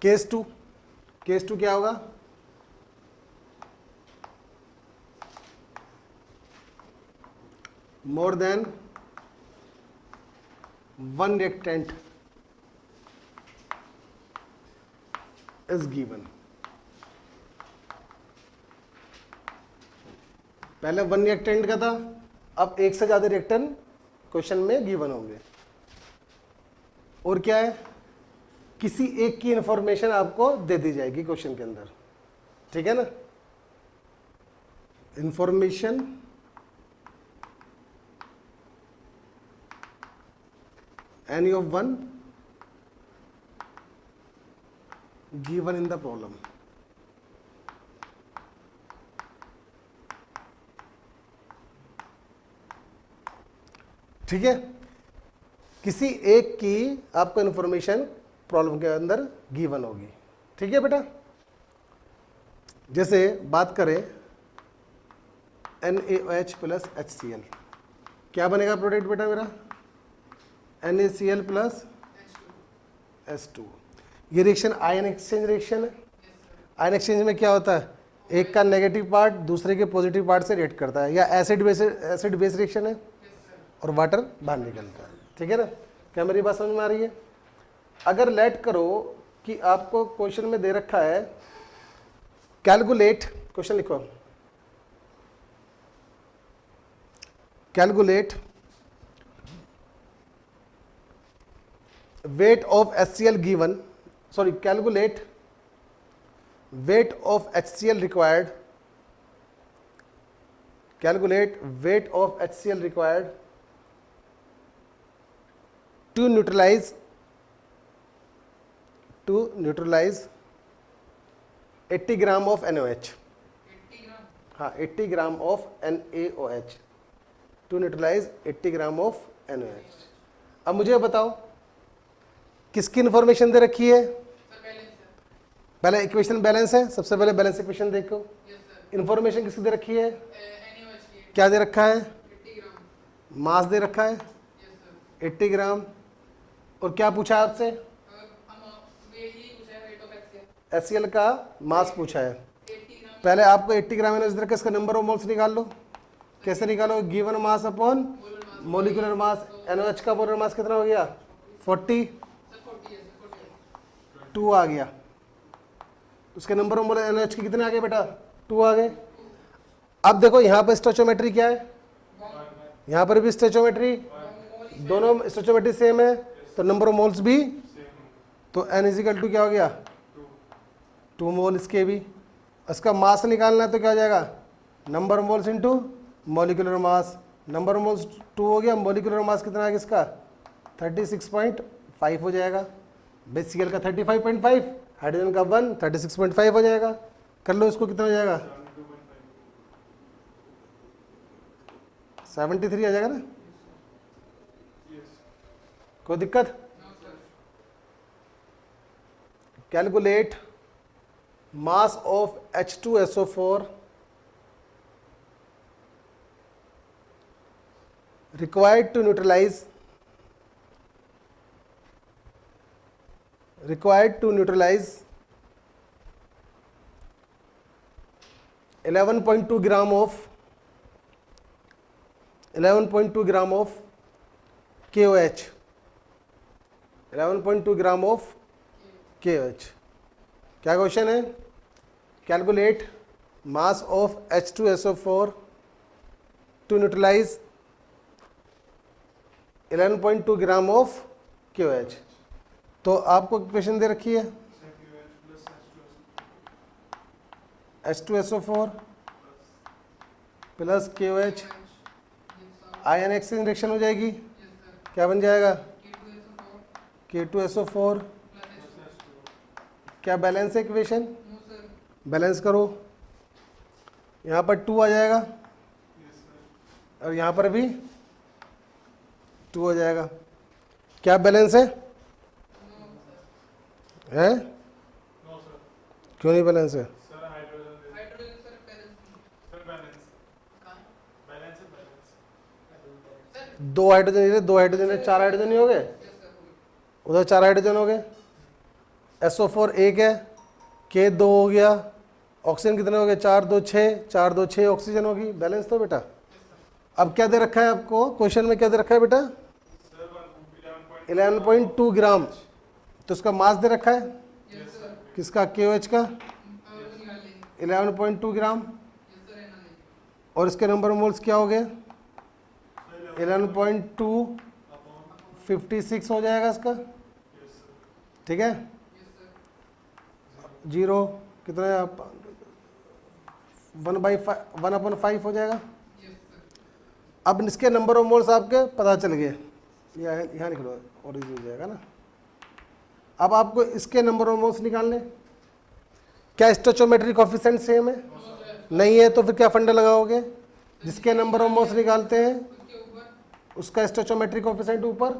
Case to, case to क्या होगा? More than one reactant is given. पहले one reactant का था, अब एक से ज्यादा रिएक्टेंट क्वेश्चन में गिवन होंगे। और क्या है, किसी एक की इंफॉर्मेशन आपको दे दी जाएगी क्वेश्चन के अंदर, ठीक है ना। Information any of one given in the problem. ठीक है, किसी एक की आपको इंफॉर्मेशन प्रॉब्लम के अंदर गिवन होगी। ठीक है बेटा, जैसे बात करें NaOH प्लस HCl, क्या बनेगा प्रोडक्ट बेटा मेरा? NaCl plus H2। ये रिएक्शन आयन एक्सचेंज रिएक्शन है। आयन एक्सचेंज में क्या होता है, एक का नेगेटिव पार्ट दूसरे के पॉजिटिव पार्ट से रिएक्ट करता है, या एसिड बेस रिएक्शन है और वाटर बाहर निकलता है। ठीक है ना, क्या मेरी बात समझ में आ रही है? अगर लेट करो कि आपको क्वेश्चन में दे रखा है कैलकुलेट, क्वेश्चन लिखो, calculate weight of HCl given, sorry, calculate weight of HCl required, calculate weight of HCl required to neutralize 80 gram of NaOH। हाँ, 80 gram of NaOH to neutralize 80 gram of NaOH। अब मुझे बताओ किसकी information दे रखी है? पहले equation balance है, सबसे पहले बैलेंस इक्वेशन देखो। इंफॉर्मेशन किसकी दे रखी है? क्या दे रखा है? मास दे रखा है 80 ग्राम। और क्या पूछा है आपसे? HCl का मास पूछा है। पहले आपको 80 ग्राम NaOH दे रखा है, इसका नंबर ऑफ मोल्स निकाल लो। कैसे निकालो? Given mass upon molecular mass. NaOH का मोलर मास कितना हो गया? 40, 2 आ गया। उसके नंबर ऑफ मोलर NaOH के कितने आ गए बेटा? 2 आ गए। अब देखो यहाँ पर स्टोइचोमेट्री क्या है, यहाँ पर भी स्टोइचोमेट्री, दोनों स्टोइचोमेट्री सेम है, तो नंबर ऑफ मोल्स भी, तो N इजिकल टू क्या हो गया? 2 मोल इसके भी। इसका मास निकालना है तो क्या हो जाएगा? Number of moles into molecular mass. Number of moles 2 हो गया, मोलिकुलर मास कितना आ गया इसका? 36.5 हो जाएगा। HCl का 35.5, हाइड्रोजन का 1, 36.5 हो जाएगा। कर लो इसको, कितना हो जाएगा? 73 आ जाएगा ना? कोई दिक्कत? Calculate mass of H2SO4 required to neutralize 11.2 gram of KOH। 11.2 gram of KOH। क्या क्वेश्चन है? Calculate mass of H2SO4 to neutralize 11.2 gram of KOH। तो आपको क्वेश्चन दे रखी है H2SO4 plus KOH, ion exchange reaction हो जाएगी। क्या बन जाएगा? K2SO4। क्या बैलेंस है इक्वेशन? बैलेंस करो, यहाँ पर 2 आ जाएगा और यहाँ पर भी 2 हो जाएगा। क्या बैलेंस है? है? क्यों नहीं बैलेंस है? दो हाइड्रोजन, 2 हाइड्रोजन है, 4 हाइड्रोजन नहीं हो गए? उधर 4 हाइड्रोजन हो गए। SO4 एक है, K 2 हो गया, ऑक्सीजन कितने हो गए, 4 2 6, 4 2 6 ऑक्सीजन होगी, बैलेंस तो बेटा। अब क्या दे रखा है आपको क्वेश्चन में, क्या दे रखा है बेटा, 11.2 ग्राम, तो उसका मास दे रखा है किसका, KOH का 11.2 ग्राम, और इसके नंबर मोल्स क्या हो गए 11.2, 56 हो जाएगा इसका, ठीक है। जीरो कितना है, 1/5 हो जाएगा। अब इसके नंबर ऑफ मोल्स आपके पता चल गए, यहाँ लिख लो और इजी हो जाएगा ना। अब आपको इसके नंबर ऑफ मोल्स निकालने, क्या स्टोइचोमेट्रिक कोएफिशिएंट सेम है, नहीं है, तो फिर क्या फंडा लगाओगे, जिसके नंबर ऑफ मोल्स निकालते हैं उसका स्टोइचोमेट्रिक कोएफिशिएंट ऊपर,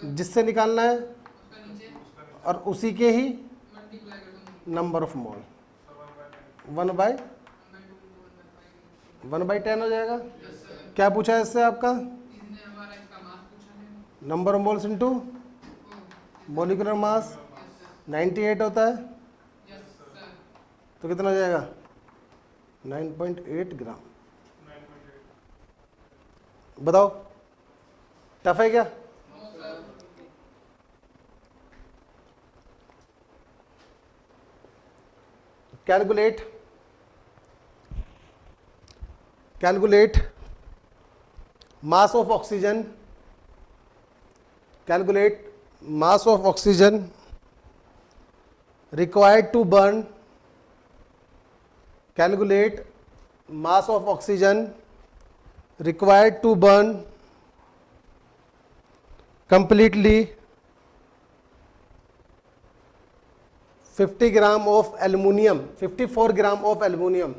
जिससे निकालना है और उसी के ही नंबर ऑफ मोल, 1/10 हो जाएगा। क्या पूछा है इससे आपका, number of moles into molecular mass, 98 होता है, तो कितना हो जाएगा 9.8 ग्राम। बताओ टफ है क्या, calculate mass of oxygen, calculate mass of oxygen required to burn, calculate mass of oxygen required to burn completely 50 gram of aluminium, 54 gram of aluminium,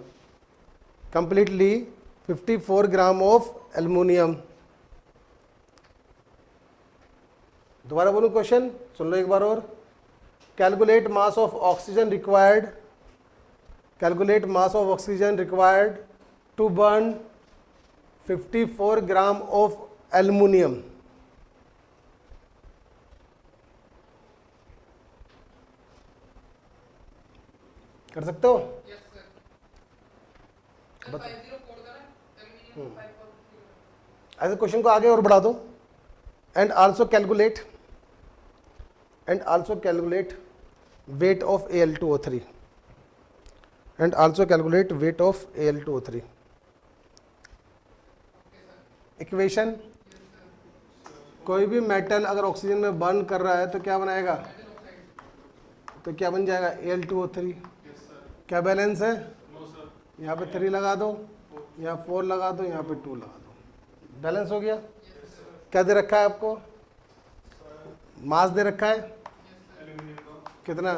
completely 54 gram of aluminium। दोबारा बोलूं क्वेश्चन, सुन लो एक बार और। Calculate mass of oxygen required, calculate mass of oxygen required to burn 54 gram of aluminium. कर सकते हो? ऐसे question को आगे और बढ़ा दो। And also calculate weight of Al2O3, and also calculate weight of Al2O3। Equation, कोई भी मेटल अगर ऑक्सीजन में बर्न कर रहा है तो क्या बनाएगा, तो क्या बन जाएगा Al2O3। क्या बैलेंस है, यहाँ पे 3 लगा दो, यहाँ 4 लगा दो, यहाँ पे 2 लगा दो, बैलेंस हो गया। क्या दे रखा है आपको, मास दे रखा है कितना,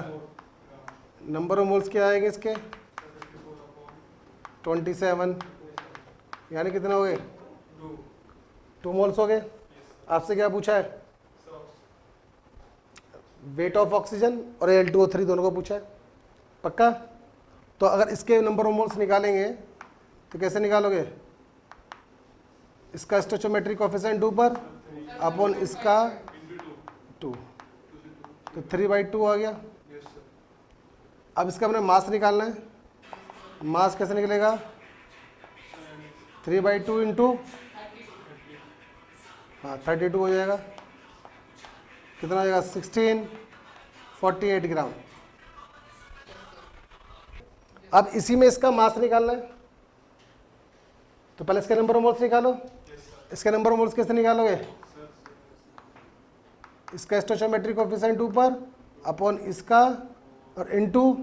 नंबर ऑफ मोल्स क्या आएंगे इसके 27, यानी कितना हो गए 2 मोल्स हो गए। आपसे क्या पूछा है, वेट ऑफ ऑक्सीजन और Al2O3 दोनों को पूछा है, पक्का। तो अगर इसके नंबर ऑफ मोल्स निकालेंगे तो कैसे निकालोगे, इसका स्टोइचोमेट्रिक कोएफिशिएंट ऊपर अपॉन इसका 2, तो 3/2 आ गया। अब इसका हमने मास निकालना है, मास कैसे निकलेगा 3/2 इंटू, हाँ 32 हो जाएगा, कितना हो जाएगा 1648 ग्राम। अब इसी में इसका मास निकालना है, तो पहले इसके नंबर ऑफ मोल्स निकालो। इसके नंबर ऑफ मोल्स कैसे निकालोगे, इसका स्टोइचोमेट्रिक कोएफिशिएंट ऊपर अपॉन इसका और इनटू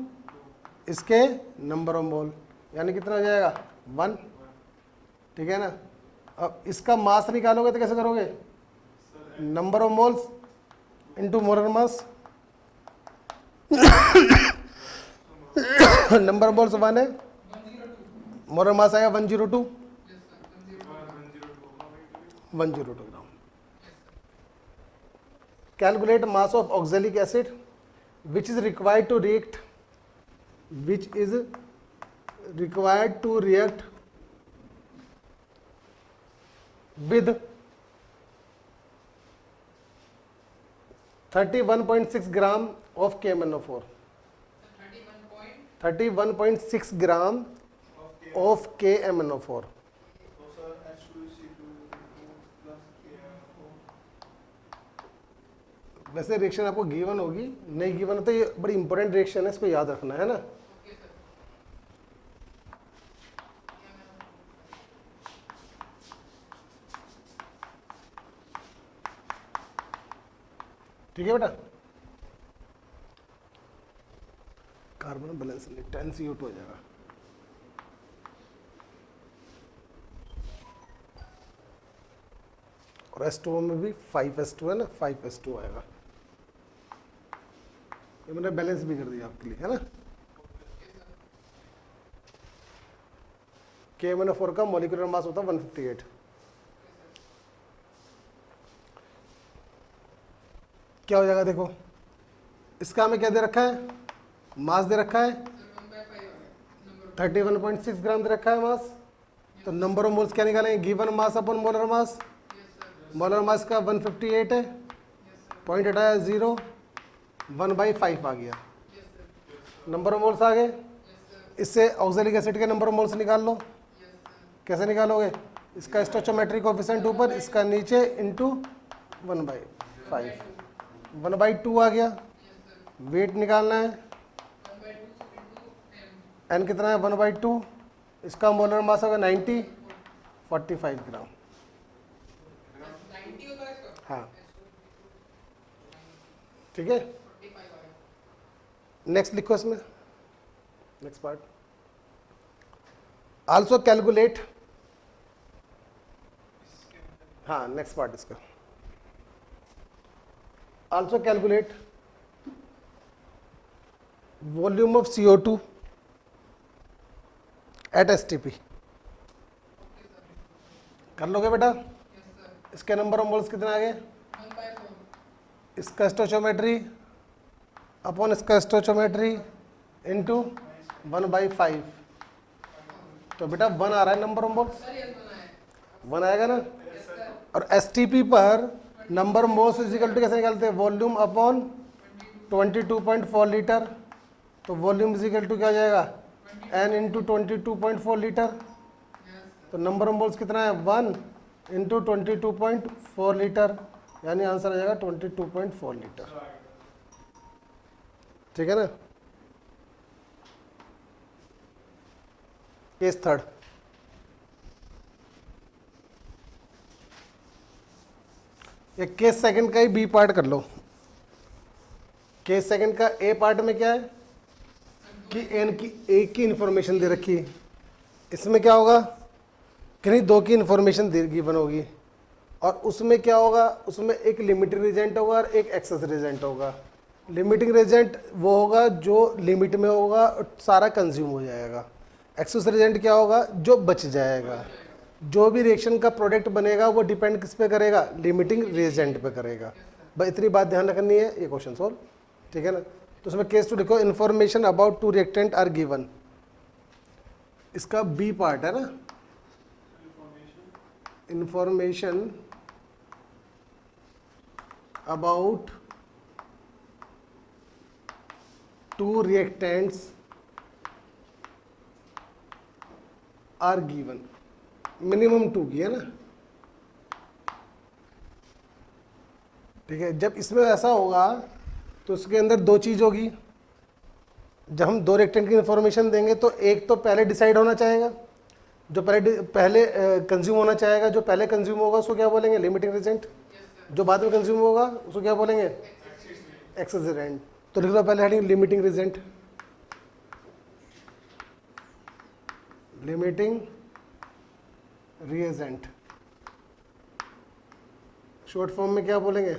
इसके नंबर ऑफ मोल, यानी कितना हो जाएगा 1, ठीक है ना। अब इसका मास निकालोगे तो कैसे करोगे, number of moles into molar mass, number of moles 1 है, मोलर मास आएगा 102 gram. Calculate mass of oxalic acid which is required to react with 31.6 gram of KMnO4. 31.6 gram of KMnO4. तो सर H2CO2 plus KMnO4. वैसे reaction आपको given होगी, नहीं given है तो ये बड़ी इंपॉर्टेंट रिएक्शन है, इसको याद रखना है ना। ठीक है बेटा, कार्बन बैलेंस 10CO2 हो जाएगा। और H2O में भी 5S2 है ना, 5S2 आएगा। ये मैंने बैलेंस भी कर दिया आपके लिए, है ना। KMnO4 का मॉलिक्यूलर मास होता है 158। क्या हो जाएगा देखो, इसका हमें क्या दे रखा है, मास दे रखा है 31.6 ग्राम दे रखा है मास। तो नंबर ऑफ मोल्स क्या निकालेंगे, गिवन मास अपन मोलर मास। मोलर मास का 158 है, पॉइंट हटाया 0, 1/5 आ गया। नंबर ऑफ मोल्स आ गए। इससे ऑक्सैलिक एसिड के नंबर ऑफ मोल्स निकाल लो। कैसे निकालोगे, इसका स्टोइचोमेट्रिक कोएफिशिएंट ऊपर, इसका नीचे, इंटू 1/5, 1/2 आ गया। वेट निकालना है, एन कितना है 1/2, इसका मोलर मास होगा 90, 45 ग्राम। हाँ ठीक है, नेक्स्ट लिखो इसमें, नेक्स्ट पार्ट। आल्सो कैलकुलेट, हाँ नेक्स्ट पार्ट इसका। Also calculate volume of CO2 at STP। कर लोगे बेटा। इसके नंबर ऑफ मोल्स कितने आ गए, इसका स्टोइचोमेट्री अपॉन इसका स्टोइचोमेट्री इंटू 1/5। तो बेटा 1 आ रहा है नंबर ऑफ मोल्स, 1 आएगा ना। और STP पर नंबर मोल्स इजिकल टू कैसे निकालते हैं, वॉल्यूम अपॉन 22.4 लीटर। तो वॉल्यूम इजिकल टू क्या हो जाएगा, N इंटू 22.4 लीटर। तो नंबर ऑफ मोल्स कितना है 1 इंटू 22.4 लीटर, यानी आंसर आ जाएगा 22.4 लीटर। ठीक है ना। केस थर्ड, ये केस सेकंड का ही बी पार्ट कर लो। केस सेकंड का ए पार्ट में क्या है कि एन की एक की इंफॉर्मेशन दे रखी है, इसमें क्या होगा कि नहीं 2 की इंफॉर्मेशन गिवन होगी। और उसमें क्या होगा, उसमें एक लिमिटिंग रिजेंट होगा और एक एक्सेस रिजेंट होगा। लिमिटिंग रिजेंट वो होगा जो लिमिट में होगा और सारा कंज्यूम हो जाएगा। एक्सेस रिजेंट क्या होगा, जो बच जाएगा। जो भी रिएक्शन का प्रोडक्ट बनेगा वो डिपेंड किस पे करेगा, लिमिटिंग रिएजेंट पे करेगा। बस इतनी बात ध्यान रखनी है, ये क्वेश्चन सोल्व। ठीक है ना। तो उसमें केस टू लिखो, information about 2 reactant are given. इसका बी पार्ट है ना, information about 2 reactants are given. Minimum 2 की है ना। ठीक है, जब इसमें ऐसा होगा तो उसके अंदर 2 चीज होगी। जब हम 2 रिएक्टेंट की इंफॉर्मेशन देंगे तो एक तो पहले डिसाइड होना चाहेगा, जो पहले कंज्यूम होना चाहेगा। जो पहले कंज्यूम होगा उसको क्या बोलेंगे, लिमिटिंग रिजेंट। जो बाद में कंज्यूम होगा उसको क्या बोलेंगे, एक्सेस रिजेंट। तो लिख लो पहले heading limiting reagent. Limiting reagent short form में क्या बोलेंगे,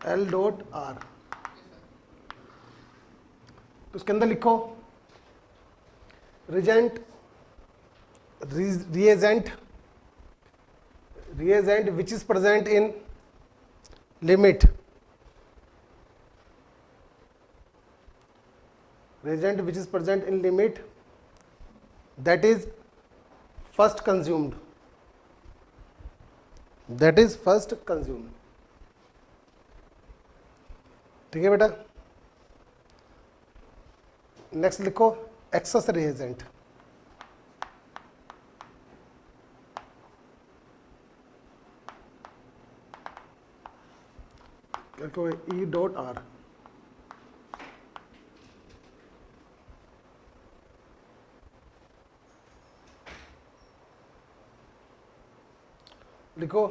L.R। तो उसके अंदर लिखो reagent, reagent which is present in limit, reagent which is present in limit, that is first consumed, that is first consumed. ठीक है बेटा। नेक्स्ट लिखो एक्सेस रिएजेंट। लिखो ई डॉट आर। लिखो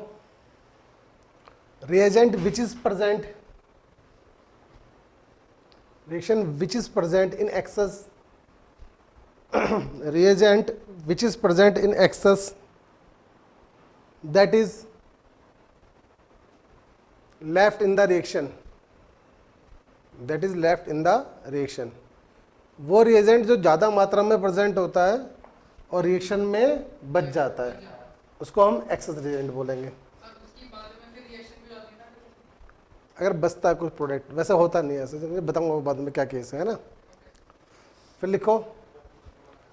reagent which is present, reaction which is present in excess, reagent which is present in excess, that is left in the reaction, that is left in the reaction। वो reagent जो ज़्यादा मात्रा में present होता है और reaction में बच जाता है उसको हम एक्सेस रिएजेंट बोलेंगे। अगर बचता है कुछ प्रोडक्ट, वैसे होता नहीं है, ऐसे बताऊंगा बाद में क्या केस है ना। फिर लिखो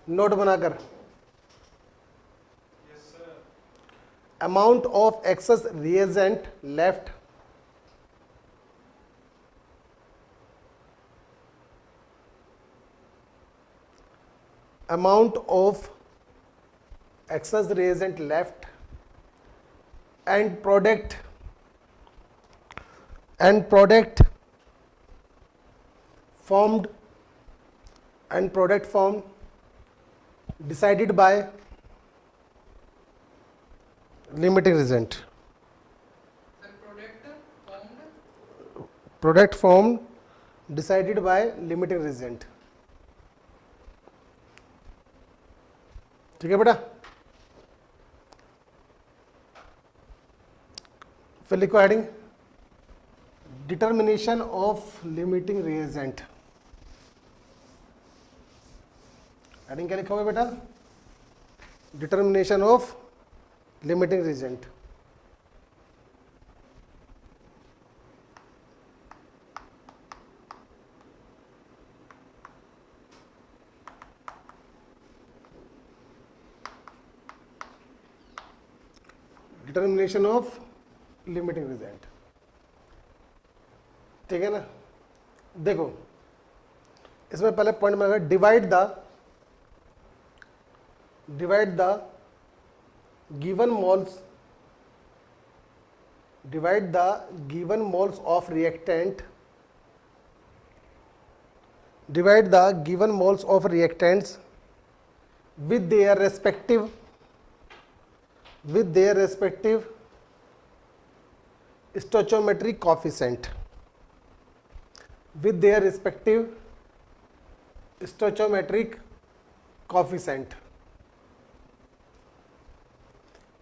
नोट बनाकर, amount of access reagent left, amount of excess reagent left and product formed decided by limiting reagent, product formed decided by limiting reagent। ठीक है बेटा। फिर लिखो heading determination of limiting reagent. Heading क्या लिखोगे बेटा? Determination of limiting reagent. Determination of limiting reagent, ठीक है ना। देखो इसमें पहले पॉइंट में divide the given moles, divide the given moles of reactant, divide the given moles of reactants with their respective stoichiometric coefficient, with their respective stoichiometric coefficient,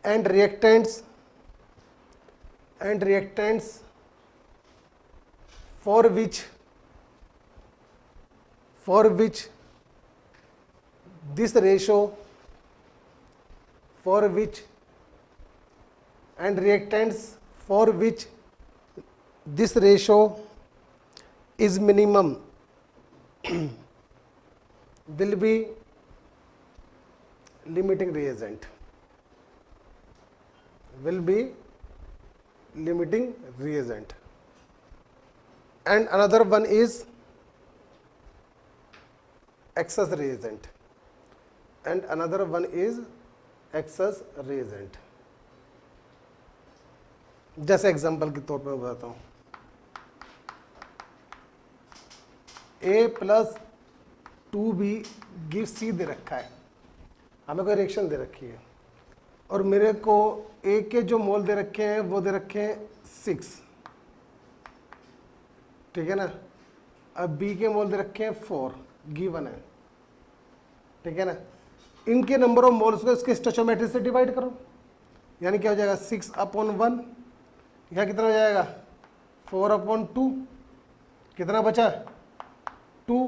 and reactants for which this ratio, for which and reactants for which this ratio is minimum will be limiting reagent, will be limiting reagent, and another one is excess reagent, and another one is excess reagent। जैसे example के तौर पर मैं बताता हूँ, A plus 2B give C दे रखा है, हमें कोई रिएक्शन दे रखी है और मेरे को A के जो मोल दे रखे हैं वो दे रखे हैं 6, ठीक है ना। अब B के मोल दे रखे हैं 4 गिवन है, ठीक है ना। इनके नंबर ऑफ मोल्स को इसके स्टोइचोमेट्री से डिवाइड करो, यानी क्या हो जाएगा 6/1, यहाँ कितना हो जाएगा 4/2, कितना बचा 2,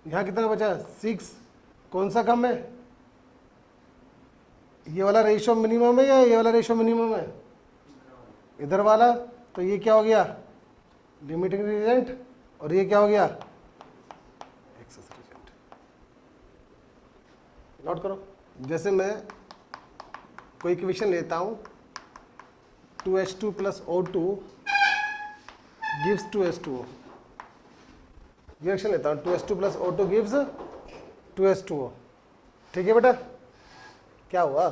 यहाँ कितना बचा 6, कौन सा कम है, ये वाला रेशियो मिनिमम है या ये वाला रेशियो मिनिमम है, इधर वाला। तो ये क्या हो गया लिमिटिंग रिएजेंट और ये क्या हो गया एक्सेस रिएजेंट। नोट करो, जैसे मैं कोई इक्वेशन लेता हूँ 2H2 + O2 gives 2H2O, ये रिएक्शन लेता हूँ 2s2 plus O2 gives 2s2O। ठीक है बेटा, क्या हुआ?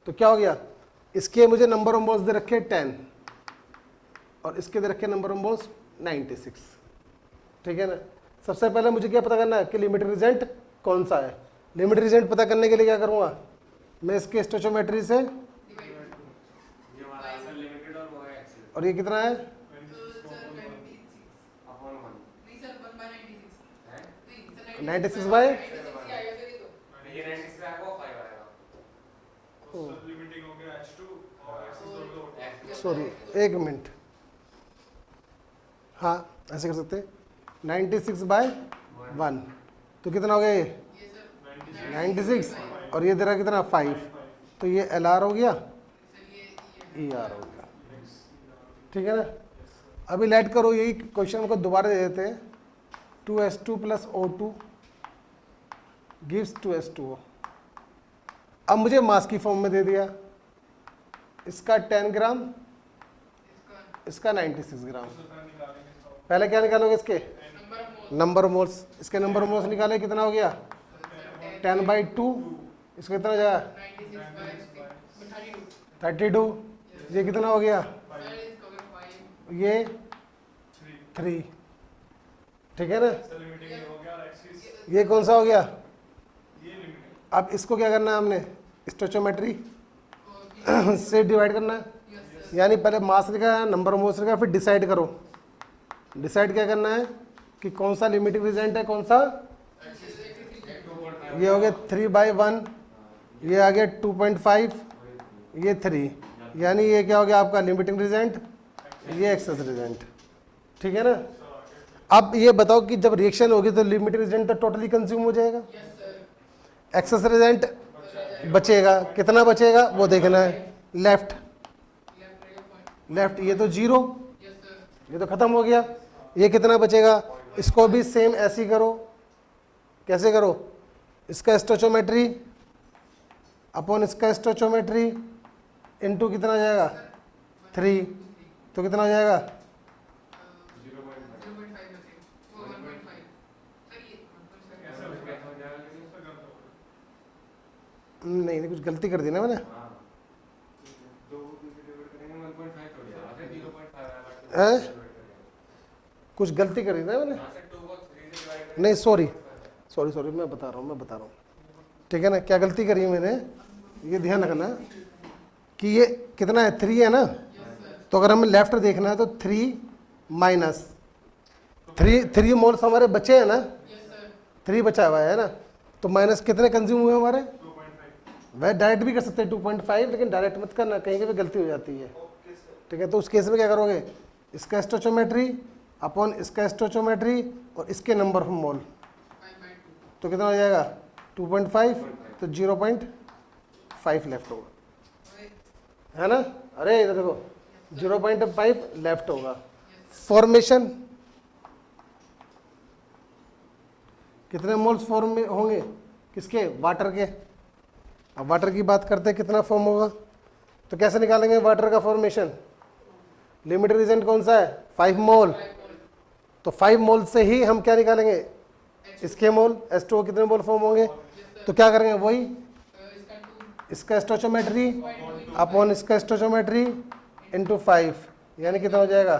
तो क्या हो गया, इसके मुझे नंबर ऑफ मोल्स दे रखे 10 और इसके दे रखे नंबर ऑफ मोल्स 96। ठीक है ना। सबसे पहले मुझे क्या पता करना है कि लिमिट रिजेंट कौन सा है। लिमिट रिजेंट पता करने के लिए क्या करूँगा, मैं इसके स्टोचोमेट्री से, और ये कितना है, 96 बाय, लिमिटिंग हो गया H2 और एक्सिस दोनों सॉरी एक मिनट, हाँ ऐसे कर सकते हैं, 96 बाय 1, तो कितना हो गया ये 96, और ये दे रहा कितना 5, तो ये LR हो गया, ER हो गया। ठीक है ना। अभी लेट करो, यही क्वेश्चन को दोबारा दे देते हैं, 2s2 plus O2 gives 2s2O। अब मुझे मास की फॉर्म में दे दिया, इसका 10 ग्राम, इसका 96 ग्राम। पहले क्या निकालोगे, इसके नंबर ऑफ मोल्स, इसके नंबर ऑफ मोल्स निकाले, कितना हो गया 10/2, इसका कितना हो जाएगा 32, ये कितना हो गया, ये 3। ठीक है ना। लिमिटिंग हो गया और एक्सिस ये कौन सा हो गया, ये लिमिटिंग। अब इसको क्या करना है हमने, स्टोचोमेट्री से डिवाइड करना है, यानी पहले मास लिखा है, नंबर ऑफ मोल्स लिखा है, फिर डिसाइड करो। डिसाइड क्या करना है कि कौन सा लिमिटिंग रिजेंट है, कौन सा, ये हो गया 3/1, ये आ गया 2.5, ये 3, यानी ये क्या हो गया आपका लिमिटिंग रिजेंट, ये एक्सेस रिजेंट। ठीक है ना। अब ये बताओ कि जब रिएक्शन होगी तो लिमिटिंग रिजेंट तो टोटली कंज्यूम हो जाएगा, एक्सेस रिजेंट बचेगा, कितना बचेगा वो देखना है। लेफ्ट लेफ्ट, ये तो 0, ये तो खत्म हो गया, ये कितना बचेगा, इसको भी सेम ऐसे ही करो। कैसे करो, इसका स्टोचोमेट्री अपॉन इसका स्टोचोमेट्री इनटू कितना हो जाएगा 3, तो कितना हो जाएगा, नहीं कुछ गलती कर दी ना मैंने, कुछ गलती करी ना मैंने, नहीं सॉरी मैं बता रहा हूँ। ठीक है ना, क्या गलती करी है मैंने, ये ध्यान रखना कि ये कितना है 3 है ना, तो अगर हमें लेफ्ट देखना है तो 3 माइनस 3 मोल्स हमारे बचे हैं ना, 3 बचा हुआ है ना, तो माइनस कितने कंज्यूम हुए हमारे, वह डायरेक्ट भी कर सकते हैं 2.5, लेकिन डायरेक्ट मत करना, कहीं भी गलती हो जाती है। ठीक है, तो उस केस में क्या करोगे, इसका स्टोचोमेट्री अपॉन इसका स्टोचोमेट्री और इसके नंबर ऑफ मोल, तो कितना हो जाएगा 2.5, तो 0.5 लेफ्ट होगा, है ना। अरे इधर देखो 0.5 लेफ्ट होगा। फॉर्मेशन कितने मोल्स फॉर्म में होंगे, किसके, वाटर के। अब वाटर की बात करते हैं, कितना फॉर्म होगा, तो कैसे निकालेंगे वाटर का फॉर्मेशन, लिमिट रिजेंट कौन सा है 5 मोल, तो 5 मोल से ही हम क्या निकालेंगे, इसके मोल, H2O कितने मोल फॉर्म होंगे, तो क्या करेंगे वही, इसका स्टोचोमेट्री अपॉन इसका स्टोचोमेट्री इनटू 5, यानी कितना हो जाएगा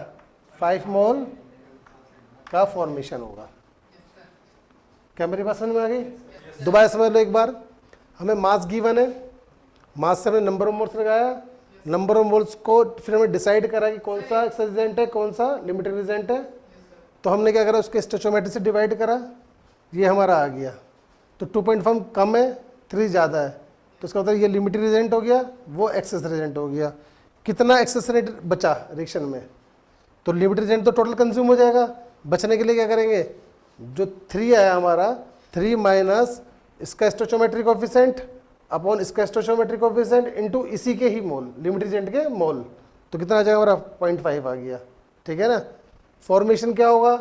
5 मोल का फॉर्मेशन होगा। क्या मेरी बात समझ में आ गई, दोबारा समझ लो एक बार। हमें मास गिवन है, मास से हमने नंबर ऑफ मोल्स लगाया, नंबर ऑफ मोल्स को फिर हमें डिसाइड करा कि कौन सा एक्सेस रिजेंट है, कौन सा लिमिटेड रिजेंट है, तो हमने क्या करा, उसके स्टोचोमेट्री से डिवाइड करा, ये हमारा आ गया। तो 2.5 कम है, 3 ज़्यादा है, तो इसका मतलब ये लिमिटेड रिजेंट हो गया, वो एक्सेस रिजेंट हो गया। कितना एक्सेस रेट बचा रिएक्शन में, तो लिमिटेड रिजेंट तो टोटल कंज्यूम हो जाएगा। बचने के लिए क्या करेंगे, जो 3 है हमारा, 3 माइनस इसका स्टोचोमेट्री कोफिशिएंट अपॉन इसका स्टोचोमेट्री कोफिशिएंट इनटू इसी के ही मोल, लिमिटेड रिजेंट के मोल, तो कितना आ जाएगा हमारा 0.5 आ गया। ठीक है ना। फॉर्मेशन क्या होगा,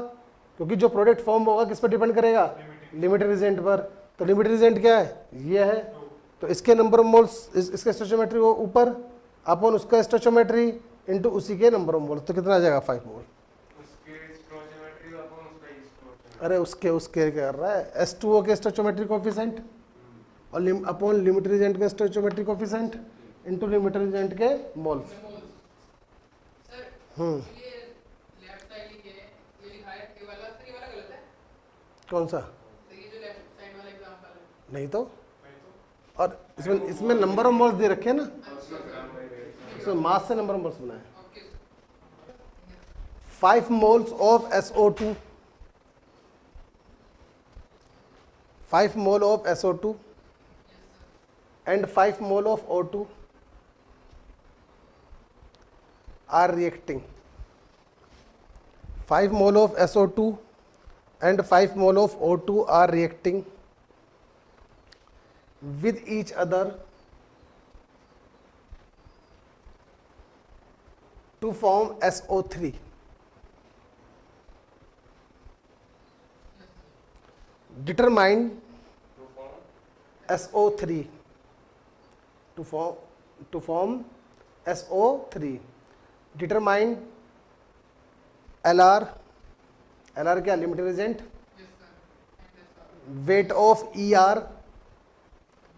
क्योंकि जो प्रोडक्ट फॉर्म होगा किस पर डिपेंड करेगा, लिमिटेड रिजेंट पर। तो लिमिटेड रिजेंट क्या है, ये है, तो इसके नंबर ऑफ मोल्स, इसके स्टोचोमेट्री वो ऊपर अपॉन उसका स्टोचोमेट्री इनटू उसी के नंबर ऑफ मोल्स, तो कितना आ जाएगा 5 मोल। उसके स्टोचोमेट्री अरे उसके क्या कर रहा है, H2O के स्टोइचोमेट्रिक कोफिशिएंट और अपॉन लिमिट रिएजेंट के स्टोइचोमेट्रिक कोफिशिएंट इनटू लिमिट रिएजेंट के मोल्स। सर हम्म ये लेफ्ट साइड लिखे हैं, ये लिखा है ये वाला, सर ये वाला गलत है। कौन सा? सर ये जो लेफ्ट साइड वाला एग्जांपल है। नहीं तो, और इसमें नंबर ऑफ मोल्स दे रखे हैं ना, इसमें मास से नंबर ऑफ मोल्स बनाए। Okay sir. 5 moles of SO2, 5 mole of SO2 and 5 mole of O2 are reacting. 5 mole of SO2 and 5 mole of O2 are reacting with each other to form SO3. Determine SO3 to form SO3. Determine LR क्या limit reagent, yes sir. weight of ER,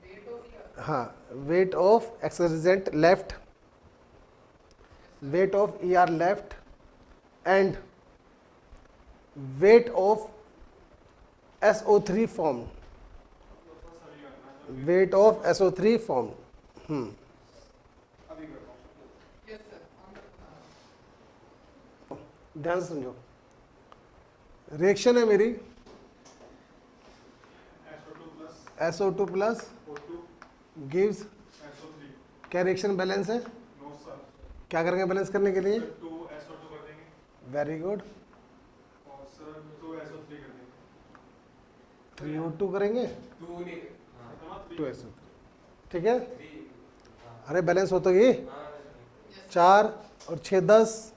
weight of या हाँ weight of excess reagent left, weight of ER left and weight of SO3 formed, weight of SO3 formed. अभी करता हूँ। Yes sir. ध्यान से समझो, reaction है मेरी SO2 plus SO2 plus O2 gives, SO3 क्या रिएक्शन बैलेंस है, नो सर। क्या करेंगे बैलेंस करने के लिए, 2 SO2 कर देंगे वेरी गुड, और सर 2 SO3 कर देंगे। 3O2 करेंगे, 2SO3, ठीक है। अरे बैलेंस हो तो ये 4 और 6 10,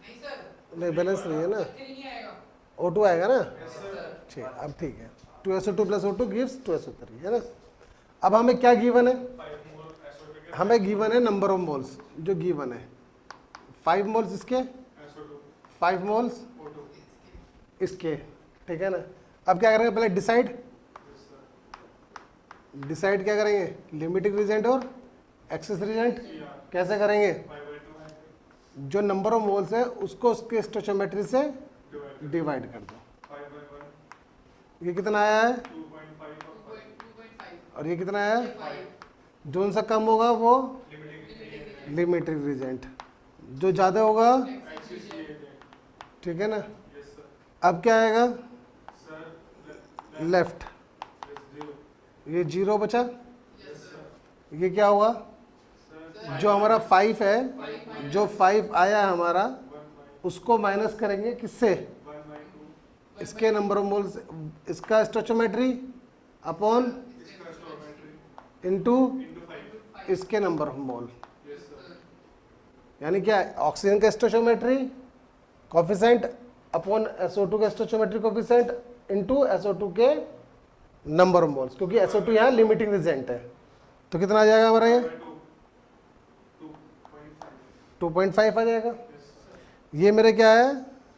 नहीं सर, नहीं बैलेंस नहीं है ना, फिर नहीं आएगा। O2 आएगा ना, यस सर। ठीक, अब ठीक है, 2SO2 plus O2 gives 2SO3 है ना। अब हमें क्या गिवन है, 5 मोल SO2 के हमें गिवन है नंबर ऑफ मोल्स, जो गिवन है 5 मोल्स इसके, SO2 5 मोल्स O2 इसके, ठीक है ना। अब क्या करेंगे, पहले डिसाइड, यस सर। डिसाइड क्या करेंगे, लिमिटिंग रिएजेंट और एक्सेस रिएजेंट CR कैसे करेंगे, 5/2 है जो नंबर ऑफ मोल्स है उसको उसके स्टोइचोमेट्री से डिवाइड डिवाइड कर दो। 5/1 ये कितना आया है 2.5 और 2.5 और ये कितना आया है, 5 जो सा कम होगा वो लिमिटिंग लिमिटिंग रिएजेंट, जो ज़्यादा होगा, एक्सिस ये ठीक है ना। Yes sir. अब क्या आएगा, सर लेफ्ट, यस 0 ये 0 बचा, यस सर। ये क्या हुआ, सर जो हमारा 5 है, जो 5 आया हमारा 1/2 उसको माइनस करेंगे किससे, 1/2 इसके नंबर ऑफ मोल्स, इसका स्टोइचोमेट्री अपॉन इसका स्टोइचोमेट्री इनटू इनटू 5 इसके number of mole, yes sir. यानी क्या, ऑक्सीजन का स्टोइचोमेट्री कोफिशिएंट अपॉन SO2 का स्टोइचोमेट्री कोफिशिएंट इनटू SO2 के नंबर ऑफ मोल्स, क्योंकि SO2 यहाँ लिमिटिंग रिएजेंट है। तो कितना आ जाएगा हमारा, ये 2.5 आ जाएगा। ये मेरे क्या है,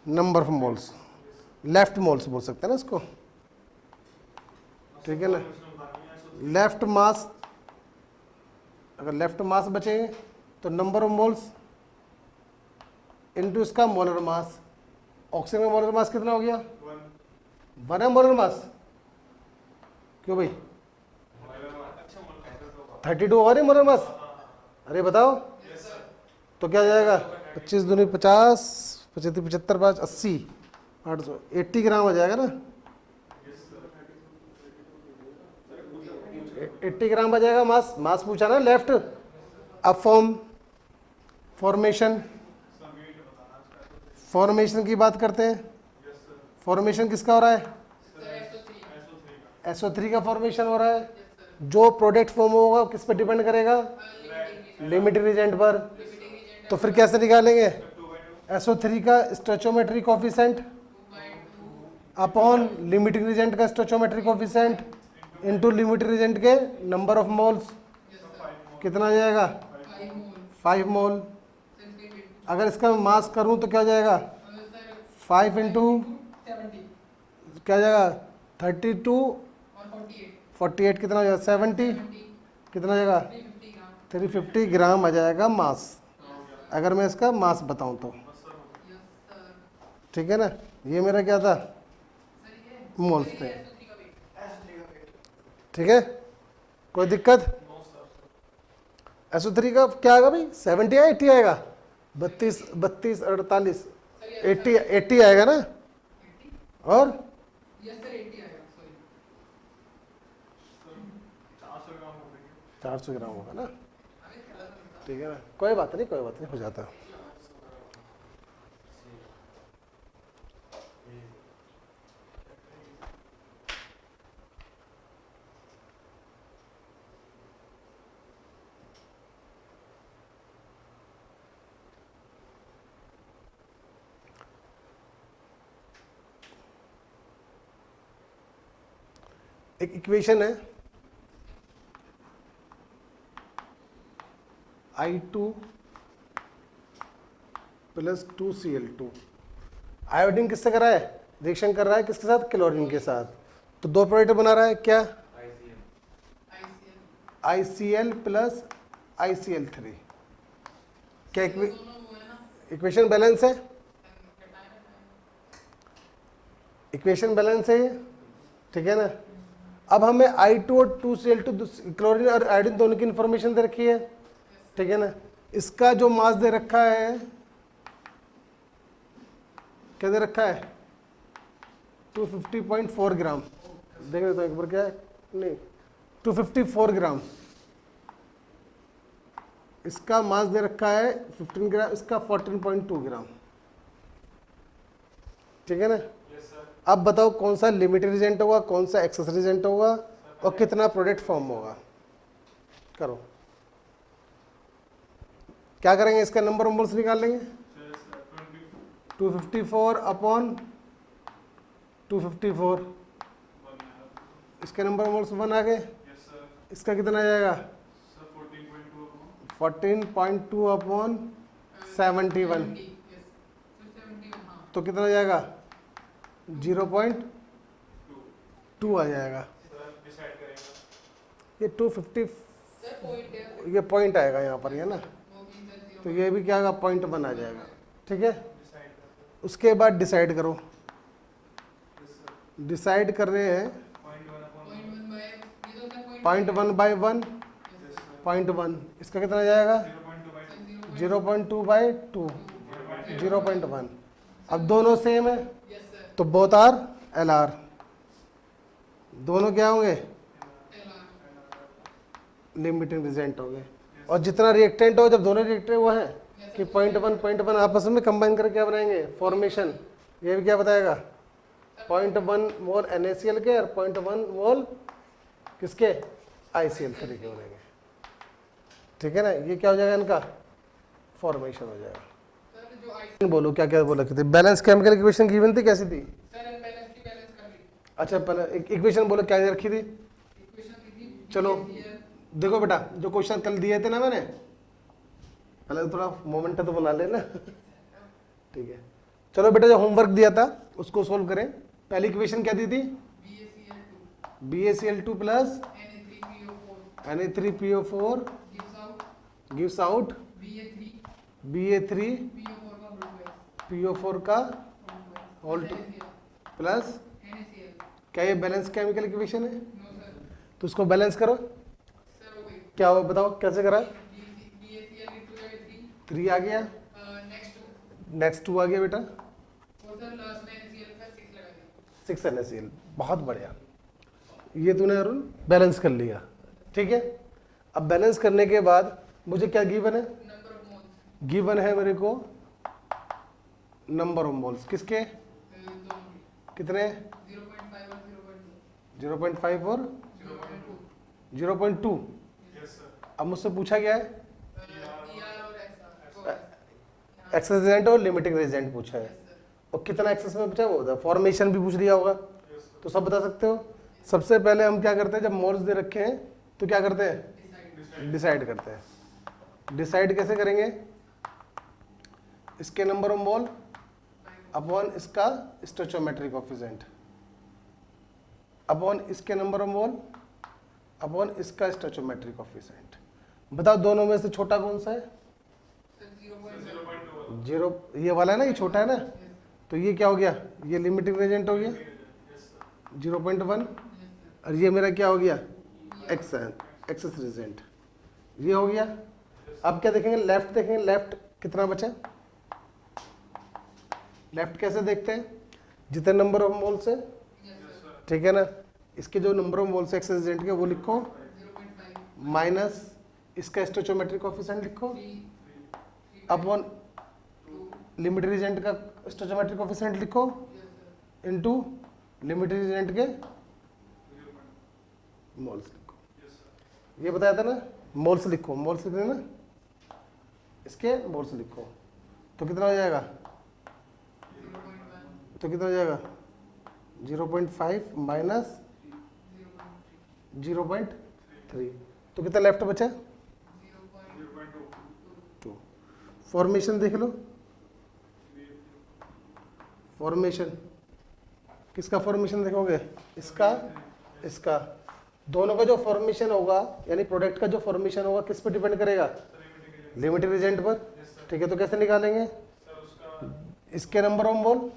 number of moles, left moles बोल सकते हैं ना इसको, ठीक है ना। लेफ्ट मास, अगर लेफ्ट मास बचेंगे तो नंबर ऑफ मोल्स इनटू इसका मोलर मास, ऑक्सीजन का मोलर मास कितना हो गया, 1 है मोलर मास, क्यों भाई 32 होगा नहीं मोलर मास, अरे बताओ, तो क्या जाएगा 25 दूनी 50, 75 75 5 80 800 80 ग्राम आ जाएगा ना, 80 ग्राम आ जाएगा मास, मास पूछा ना लेफ्ट। अब फॉर्मेशन की बात करते हैं, फॉर्मेशन किसका हो रहा है, SO3 का फॉर्मेशन हो रहा है, जो प्रोडक्ट फॉर्म होगा किस पर डिपेंड करेगा, लिमिट रिएजेंट पर। तो फिर कैसे निकालेंगे, SO3 का स्टोइचोमेट्री कोफिशिएंट अपॉन लिमिटिंग रिएजेंट का स्टोइचोमेट्री कोफिशिएंट इनटू लिमिटिंग रिएजेंट के नंबर ऑफ मोल्स, कितना आ जाएगा 5 मोल। अगर इसका मास करूं तो क्या हो जाएगा 5 इंटू क्या जाएगा 32 और 48 48 कितना हो जाएगा 70 70 कितना हो जाएगा 350 ग्राम 350 ग्राम आ जाएगा मास, अगर मैं इसका मास बताऊं तो। बस सर हो गया। यस सर ठीक है ना, ये मेरा क्या था सर ये मोल्स सर थे। ये SO3 का वेट ठीक है, कोई दिक्कत? No sir. SO3 का क्या आएगा भाई 70 या 80 आएगा? 32 32 48 सर ये 80 80 आएगा ना। 80 और यस सर 80 आएगा सॉरी सर 400 ग्राम हो गया। 400 ग्राम होगा ना। हमें गलत नहीं ठीक है ना, कोई बात नहीं, कोई बात नहीं, हो जाता है। एक इक्वेशन है I2 प्लस 2Cl2। आयोडीन किससे कर रहा है, रिएक्शन कर रहा है किसके साथ, क्लोरीन के साथ। तो दो प्रोडक्ट बना रहा है क्या, ICL ICl प्लस ICl3। क्या दोनों वो है ना इक्वेशन बैलेंस है, कटाया है इक्वेशन बैलेंस है ये, ठीक है ना। अब हमें I2 और 2Cl2 क्लोरीन और आयोडीन दोनों की इंफॉर्मेशन दे रखी है, ठीक है ना। इसका जो मास दे रखा है, क्या दे रखा है 250.4 ग्राम। देख लेते हैं एक बार, क्या है, नहीं 254 ग्राम। इसका मास दे रखा है 15 ग्राम, इसका 14.2 ग्राम, ठीक है ना। Yes sir. अब बताओ कौन सा लिमिट रिजेंट होगा, कौन सा एक्सेस रिजेंट होगा, और कितना प्रोडक्ट फॉर्म होगा। करो, क्या करेंगे, इसका नंबर मोल्स निकाल लेंगे। यस सर 20 254 अपॉन 254, 1 है। इसके नंबर मोल्स 1 आ गए। Yes sir. इसका कितना आ जाएगा sir 14.2 upon 14.2 upon 71, yes sir 71 हाँ तो कितना आ जाएगा 0.2 2 आ जाएगा। सर डिसाइड करेंगे। ये 250, सर पॉइंट है ये पॉइंट आएगा यहाँ पर, ये ना, वो भी सर तो ये भी क्या आएगा 0.1 आ जाएगा, ठीक है। डिसाइड करते उसके बाद डिसाइड करो, हैं। Yes sir. डिसाइड कर रहे हैं 0.1 अपॉन 0.1 बाय ये तो सर 0.1 बाई 1, यस सर 0.1, इसका कितना आ जाएगा 0.2 बाय 0.2 बाई 2, 0.1। अब दोनों सेम है, यस सर तो बोथ आर LR, दोनों क्या होंगे LR लिमिटिंग रिजेंट होंगे। और जितना रिएक्टेंट हो, जब दोनों रिएक्टेंट वो है कि 0.1 आपस में कंबाइन करके क्या बनाएंगे फॉर्मेशन, ये भी क्या बताएगा 0.1 मोल NaCl के और 0.1 मोल किसके ICl3 के बनेंगे, ठीक है ना। ये क्या हो जाएगा, इनका फॉर्मेशन हो जाएगा। सर जो आई बोलो क्या क्या बोला कि बैलेंस केमिकल इक्वेशन गिवन थी, कैसी थी। सर अनबैलेंस की बैलेंस कर ली अच्छा पहले इक्वेशन बोलो क्या रखी थी। इक्वेशन दी थी चलो BACL देखो बेटा, जो क्वेश्चन कल दिए थे ना मैंने, पहले थोड़ा मोमेंट तो बना लेना, ठीक है। चलो बेटा, जो होमवर्क दिया था उसको सोल्व करें। पहली इक्वेशन क्या दी थी, BACL2 BaCl2 plus Na3PO4 Na3PO4 gives out gives out BA3 BA3PO4 PO4 का का होल होल प्लस, NaCl क्या ये बैलेंस केमिकल इक्वेशन है, नो सर तो उसको बैलेंस करो। सर हो गई क्या हो बताओ कैसे करा, BACL into 3 3 आ गया, नेक्स्ट नेक्स्ट 2 आ गया बेटा, और सर लास्ट में NaCl का 6 लगा दिया 6 NaCl, बहुत बढ़िया। ये तूने अरुण बैलेंस कर लिया, ठीक है। अब बैलेंस करने के बाद मुझे क्या गिवन है, नंबर ऑफ मोल्स गिवन है मेरे को नंबर ऑफ मोल्स, किसके दोनों कितने 0.5 और 0.5 और 0.2 0.2। Yes sir. अब मुझसे पूछा गया है ER और XR एक्सेस रिजेंट और लिमिटिंग रिजेंट पूछा है, और कितना एक्सेस में पूछा है, वो फॉर्मेशन भी पूछ लिया होगा, यस सर। तो सब बता सकते हो। सबसे पहले हम क्या करते हैं, जब मोल्स दे रखे हैं तो क्या करते हैं, डिसाइड डिसाइड करते हैं। डिसाइड कैसे करेंगे, इसके नंबर ऑफ मोल अपॉन इसका स्टोइचोमेट्रिक कोएफिशिएंट, अपॉन इसके नंबर ऑफ मोल अपॉन इसका स्टोइचोमेट्रिक कोफिशिएंट। बताओ दोनों में से छोटा कौन सा है? सर 0.1 0.2 जीरो, ये वाला है ना, ये छोटा है ना, तो ये क्या हो गया? ये लिमिटिंग रेजेंट हो गया 0.1, और ये मेरा क्या हो गया? एक्सेस रेजेंट, ये हो गया। अब क्या देखेंगे? लेफ्ट देखेंगे, लेफ्ट कितना बचा? लेफ्ट कैसे देखते हैं? जितने नंबर ऑफ मोल्स है, ठीक है ना, इसके जो number of moles access Regent के वो लिखो, 0.5 माइनस इसका स्टोइचोमेट्रिक कोफिशिएंट लिखो, 3 अपॉन 2 लिमिट रेजेंट का स्टोइचोमेट्रिक कोफिशिएंट लिखो इनटू लिमिट रेजेंट के मोल्स लिखो। ये बताया था ना, मोल्स लिखो, मोल्स लिख ना, इसके मोल्स लिखो, तो कितना हो जाएगा? 0.1 तो कितना हो जाएगा? 0.5 माइनस 0.3, तो कितना लेफ्ट बचा? 2। फॉर्मेशन देख लो, फॉर्मेशन किसका फॉर्मेशन देखोगे? इसका, इसका, दोनों का जो फॉर्मेशन होगा, यानी प्रोडक्ट का जो फॉर्मेशन होगा किस पे डिपेंड करेगा? लिमिटेड एजेंट पर, ठीक है। तो कैसे निकालेंगे? इसके नंबर ऑफ मोल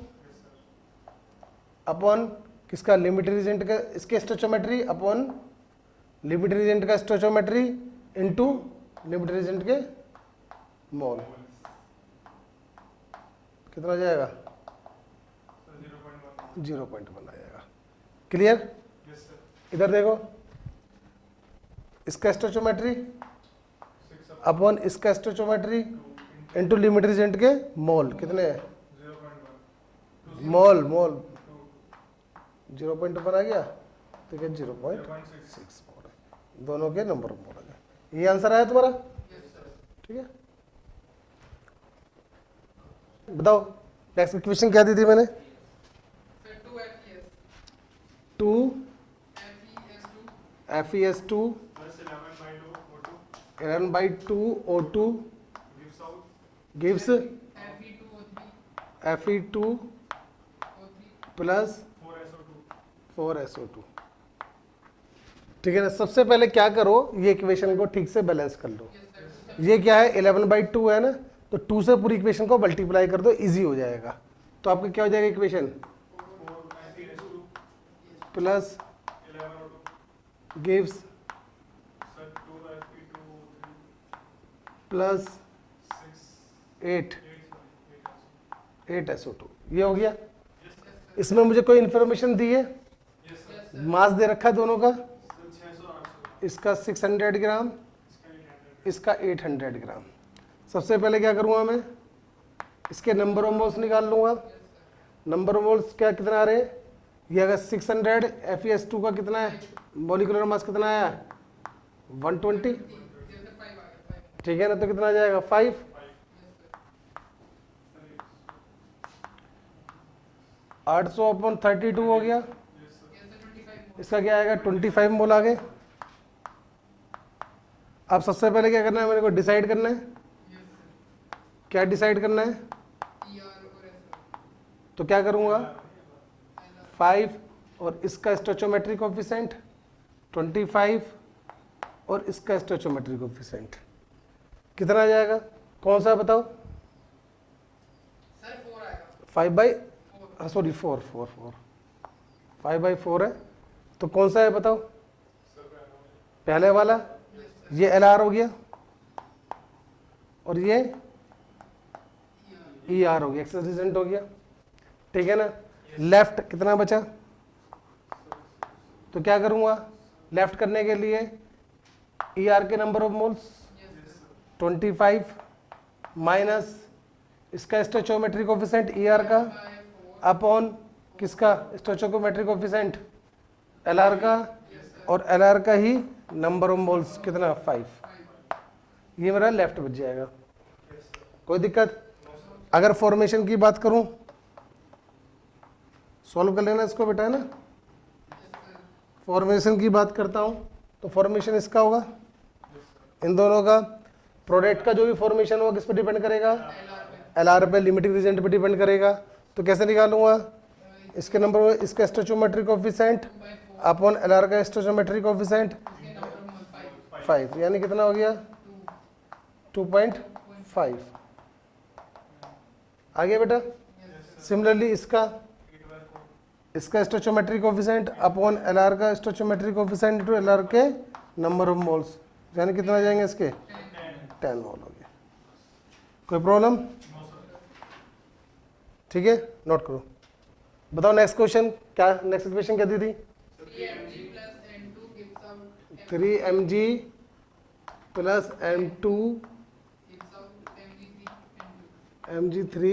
अपॉन किसका? लिमिटेड एजेंट का, इसके स्टोइचोमेट्री अपॉन लिमिटेड एजेंट का स्टोइचोमेट्री इनटू लिमिटेड एजेंट के मोल, कितना हो जाएगा? 0.1 आ जाएगा। क्लियर? इधर देखो, इसका स्टोइचोमेट्री अपॉन इसका स्टोइचोमेट्री इनटू लिमिटेड एजेंट के मोल, कितने हैं? मोल 0.1 आ गया, ठीक है, 0.6 मोल, दोनों के नंबर ऑफ मोल आ गए। ये आंसर आया तुम्हारा, ठीक है। बताओ नेक्स्ट इक्वेशन क्या दी थी मैंने? Sir 2 FES 2 FES2 FeS2 plus 11/2 O2 11/2 O2 gives out gives FE2O3 Fe2 O3 plus 4SO2 4SO2, ठीक है ना। सबसे पहले क्या करो, ये इक्वेशन को ठीक से बैलेंस कर लो। ये क्या है? 11/2 है ना, तो 2 से पूरी इक्वेशन को मल्टीप्लाई कर दो, इजी हो जाएगा। तो आपका क्या हो जाएगा equation? 4FeS2 plus 11O2 gives sir 2FE2O3 plus 6 8SO2, ये हो गया। इसमें मुझे कोई इन्फॉर्मेशन दी है? yes sir मास दे रखा है दोनों का, 600 800 इसका 600 ग्राम, इसका 800 इसका 800 ग्राम। सबसे पहले क्या करूँगा मैं? इसके नंबर ऑफ मोल्स निकाल लूँगा। नंबर ऑफ मोल्स क्या कितना आ रहे हैं? ये अगर 600 FeS2 का कितना है? मॉलिक्यूलर मास कितना आया? 120, जैसे 5 आ गया 5 ठीक है ना, तो कितना आ जाएगा? 5। 800/32 हो गया, जैसे 25 इसका क्या आएगा? 25 मोल आ गए। अब सबसे पहले क्या करना है मेरे को? डिसाइड करना है। क्या डिसाइड करना है? ER और SO तो क्या करूँगा? 5 और इसका स्टोइचोमेट्रिक कोफिशिएंट 25 और इसका स्टोइचोमेट्रिक कोफिशिएंट कितना आ जाएगा? कौन सा है बताओ? सर 4 आएगा 5/4, सॉरी 4 5/4 है, तो कौन सा है बताओ? पहले वाला, ये LR हो गया और ये ER हो गया, एक्सेस रेजेंट हो गया, ठीक है ना। लेफ्ट कितना बचा? तो क्या करूँगा लेफ्ट करने के लिए? ER के नंबर ऑफ मोल्स 25 माइनस इसका स्टोइचोमेट्रिक कोफिशिएंट ER का अपॉन किसका? स्टोइचोमेट्रिक कोफिशिएंट LR का, और LR का ही नंबर ऑफ मोल्स कितना? 5। ये मेरा लेफ्ट बच जाएगा। कोई दिक्कत? अगर फॉर्मेशन की बात करूं, सॉल्व कर लेना इसको बेटा, है ना। फॉर्मेशन की बात करता हूं तो फॉर्मेशन इसका होगा, इन दोनों का प्रोडक्ट का जो भी फॉर्मेशन होगा किस पे डिपेंड करेगा? LR पे, लिमिटिंग रीजेंट पे डिपेंड करेगा। तो कैसे निकालूंगा? इसके नंबर, इसका स्टोइचोमेट्रिक कोफिशिएंट अपॉन LR का स्टोइचोमेट्रिक कोफिशिएंट इसके नंबर ऑफ मोल 5, यानी कितना हो गया 2.5 आ गया बेटा। सिमिलरली इसका स्टोइचोमेट्रिक कोफिशिएंट अपॉन LR का स्टोइचोमेट्रिक कोफिशिएंट टू LR के नंबर ऑफ मोल्स, यानी कितना आ जाएंगे इसके 10 मोल हो गया। कोई प्रॉब्लम? ठीक है, नोट करो। बताओ नेक्स्ट क्वेश्चन क्या, नेक्स्ट इक्वेशन क्या दी थी? 3mg plus m2 3mg gives out plus m2 gives out mg3 mg3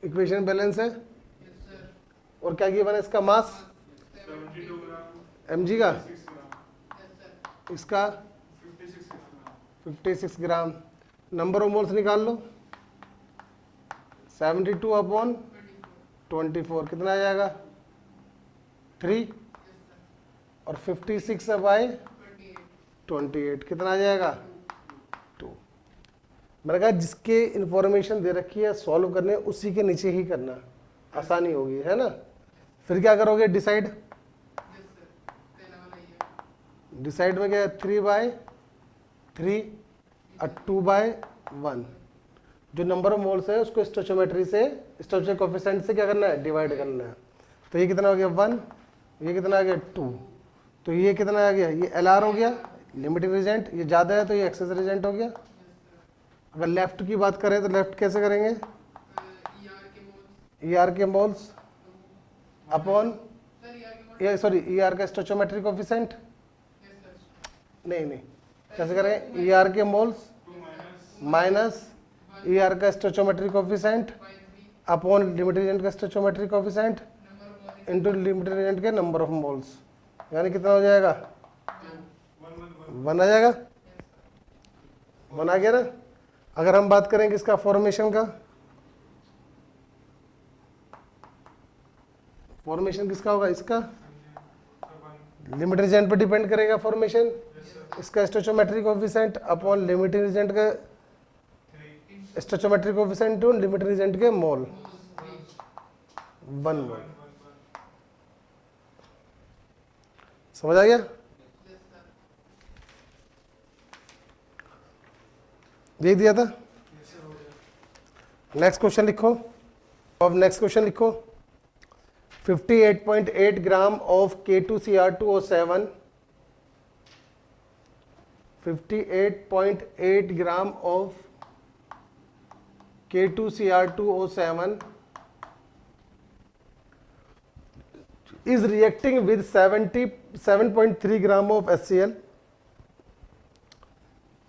equation balance है। yes sir और क्या गिवन है इसका मास 72 ग्राम, mg का, 6 ग्राम, yes sir इसका 56 ग्राम, 56 ग्राम। नंबर ऑफ मोल्स निकाल लो, 72 अपॉन 24 कितना आ जाएगा 3, और 56 बाई 28 कितना आ जाएगा 2। मैंने कहा जिसके इंफॉर्मेशन दे रखी है सॉल्व करने उसी के नीचे ही करना, आसानी होगी, है ना। फिर क्या करोगे डिसाइड, yes sir पहला वाला ही है डिसाइड में क्या है 3/3 और 2/1। जो नंबर ऑफ मोल्स है उसको स्टोइचोमेट्री से, स्टोइचोमेट्रिक कोएफिशिएंट से क्या करना है डिवाइड करना है। तो ये कितना हो गया 1, ये कितना आ गया 2, तो ये कितना आ गया ये LR हो गया लिमिटिंग रिजेंट, ये ज़्यादा है तो ये एक्सेस रिजेंट हो गया। अगर लेफ्ट की बात करें तो लेफ्ट कैसे करेंगे, ER के मोल्स अपॉन सर ER के मोल ये सॉरी ER का स्टोइचोमेट्रिक कोएफिशिएंट, yes sir नहीं कैसे करेंगे ER के मोल्स 2 माइनस ER का stoichiometric coefficient by 3 upon limiting reagent का stoichiometric coefficient number of mole into limiting reagent के नंबर ऑफ मोल्स, यानी कितना हो जाएगा 1 आ जाएगा। 1 आ गया ना। अगर हम बात करें किसका फॉर्मेशन का, फॉर्मेशन किसका होगा इसका, लिमिट रिजेंट पर डिपेंड करेगा फॉर्मेशन, इसका स्टोइचोमेट्रिक कोएफिशिएंट अपॉन लिमिट रिजेंट का stoichiometric coefficient to limit regent के मोल 1 मोल। समझ आ गया। दे दिया था। नेक्स्ट क्वेश्चन लिखो, अब नेक्स्ट क्वेश्चन लिखो 58.8 gram of K2Cr2O7, 58.8 gram of K2Cr2O7 is reacting with 7.3 gram of HCl,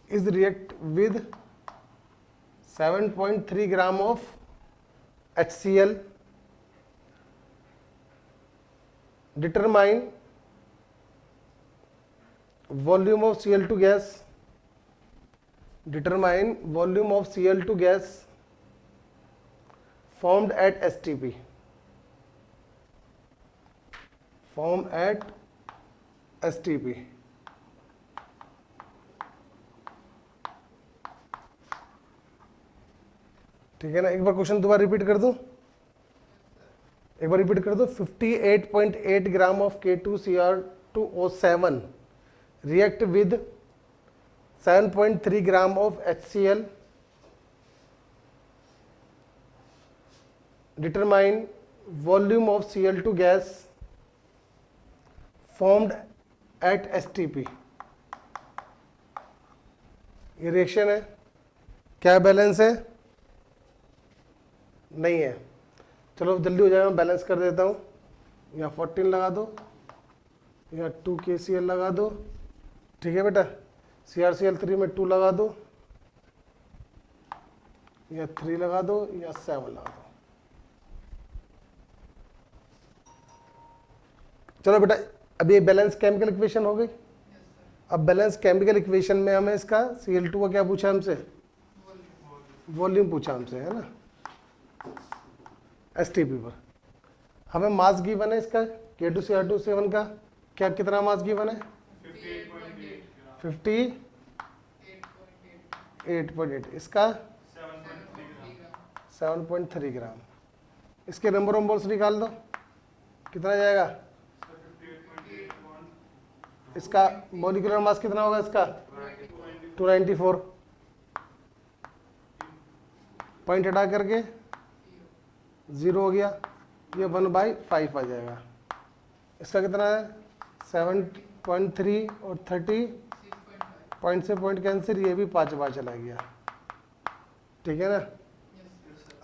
is react with 7.3 gram of HCl. Determine volume of Cl2 gas. Determine volume of Cl2 gas formed at STP. Formed at STP. ठीक है ना। एक बार question दोबारा repeat कर दूं, एक बार repeat कर दो। 58.8 gram of K2Cr2O7 react with 7.3 gram of HCl. Determine volume of Cl2 gas formed at STP. ये रिएक्शन है, क्या बैलेंस है, नहीं है। चलो जल्दी हो जाएगा, मैं बैलेंस कर देता हूँ। यहाँ 14 लगा दो, यहाँ 2 KCl लगा दो, ठीक है बेटा। CrCl3 में 2 लगा दो, यहाँ 3 लगा दो, यहाँ 7 लगा दो। चलो बेटा, अब ये बैलेंस केमिकल इक्वेशन हो गई। अब बैलेंस केमिकल इक्वेशन में हमें इसका Cl2 का क्या पूछा हमसे, वॉल्यूम पूछा हमसे, है ना, STP पर। हमें मास गिवन है इसका K2Cr2O7 का, क्या कितना मास गिवन है 58.8, इसका 7.3 ग्राम। इसके नंबर ऑफ मोल्स निकाल दो, कितना जाएगा इसका मॉलिक्यूलर मास कितना होगा इसका 294, पॉइंट हटा करके 0 हो गया, ये 1/5 आ जाएगा। इसका कितना है 7.3 और 30, पॉइंट से पॉइंट कैंसिल, ये भी 5 बार चला गया। ठीक है ना,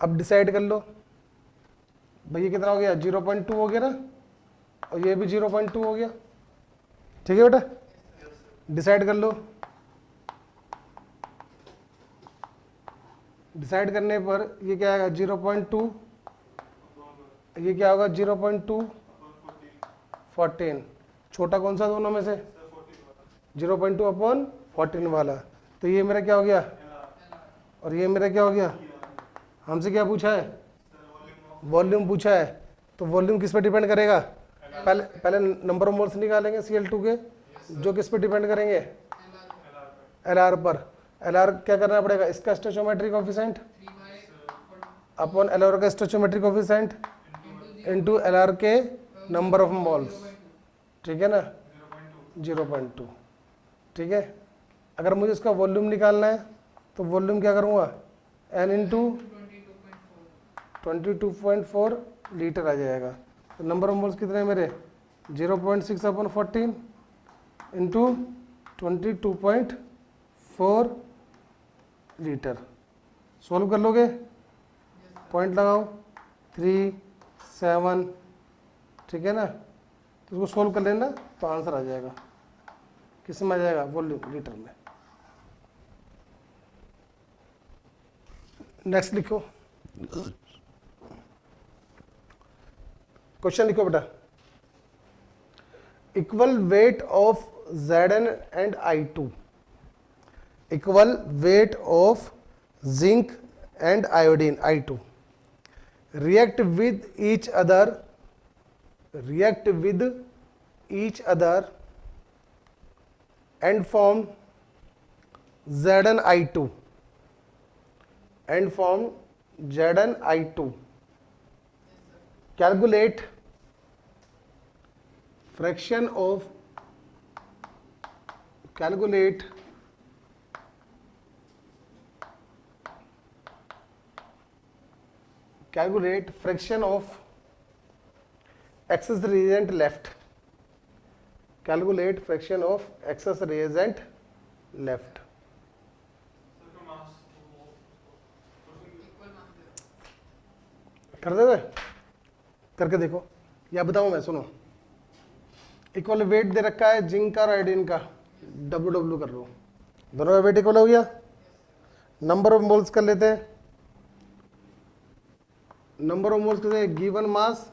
अब डिसाइड कर लो भाई ये कितना हो गया 0.2 हो गया ना, और ये भी 0.2 हो गया। ठीक है बेटा, डिसाइड कर लो। डिसाइड करने पर ये क्या आएगा 0.2, ये क्या होगा 0.2 14, छोटा कौन सा दोनों में से 0.2 अपॉन 14 वाला, तो ये मेरा क्या हो गया और ये मेरा क्या हो गया। हमसे क्या पूछा है, वॉल्यूम पूछा है, तो वॉल्यूम किस पे डिपेंड करेगा, पहले नंबर ऑफ मोल्स निकालेंगे Cl2 के, जो किस पे डिपेंड करेंगे LR पर। LR क्या करना पड़ेगा, इसका स्टोइचोमेट्रिक कोएफिशिएंट अपॉन LR का स्टोइचोमेट्रिक कोएफिशिएंट इनटू LR के नंबर ऑफ मोल्स। ठीक है ना 0.2। ठीक है, अगर मुझे इसका वॉल्यूम निकालना है तो वॉल्यूम क्या करूँगा N इंटू 22.4 लीटर आ जाएगा। तो नंबर ऑफ मोल्स कितने हैं मेरे 0.6 अपॉन 14 इंटू 22.4 लीटर। सॉल्व कर लोगे, पॉइंट लगाओ 3 7, ठीक है ना, तो उसको सोल्व कर लेना तो आंसर आ जाएगा। किस में आ जाएगा, वॉल्यूम लीटर में। नेक्स्ट लिखो, क्वेश्चन लिखो बेटा। Equal weight of Zn and I2, equal weight of zinc and iodine I2 react with each other and form Zn I2 calculate fraction of excess reagent left. Calculate fraction of excess reagent left. कर दोगे, करके देखो या बताऊं मैं, सुनो। Equal weight दे रखा है जिंक का और आयोडीन का, W कर लो, दोनों का वेट इक्वल हो गया। नंबर ऑफ मोल्स कर लेते हैं, नंबर ऑफ मोल्स कितने, given mass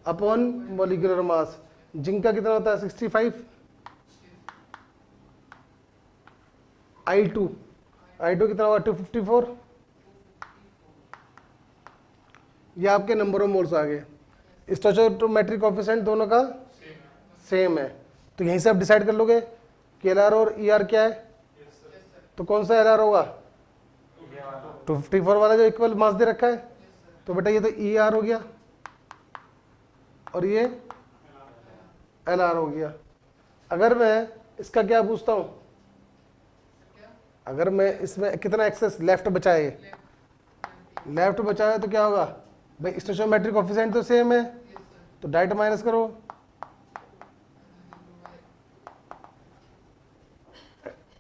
upon molecular mass. Zinc का कितना होता है 65, I2 कितना होगा 254। ये आपके नंबर ऑफ मोल्स आ गए। स्टोइचोमेट्रिक कोएफिशिएंट दोनों का सेम है, तो यहीं से आप डिसाइड कर लोगे कि LR और ER क्या है। तो कौन सा LR होगा 254 वाला जो इक्वल मास दे रखा है, तो बेटा ये तो ER हो गया और ये LR हो गया। अगर मैं इसका क्या पूछता हूं, अगर मैं इसमें कितना एक्सेस लेफ्ट बचा है, लेफ्ट बचा है तो क्या होगा भाई, स्टोइचोमेट्रिक कोएफिशिएंट तो सेम है, तो डायरेक्ट माइनस करो।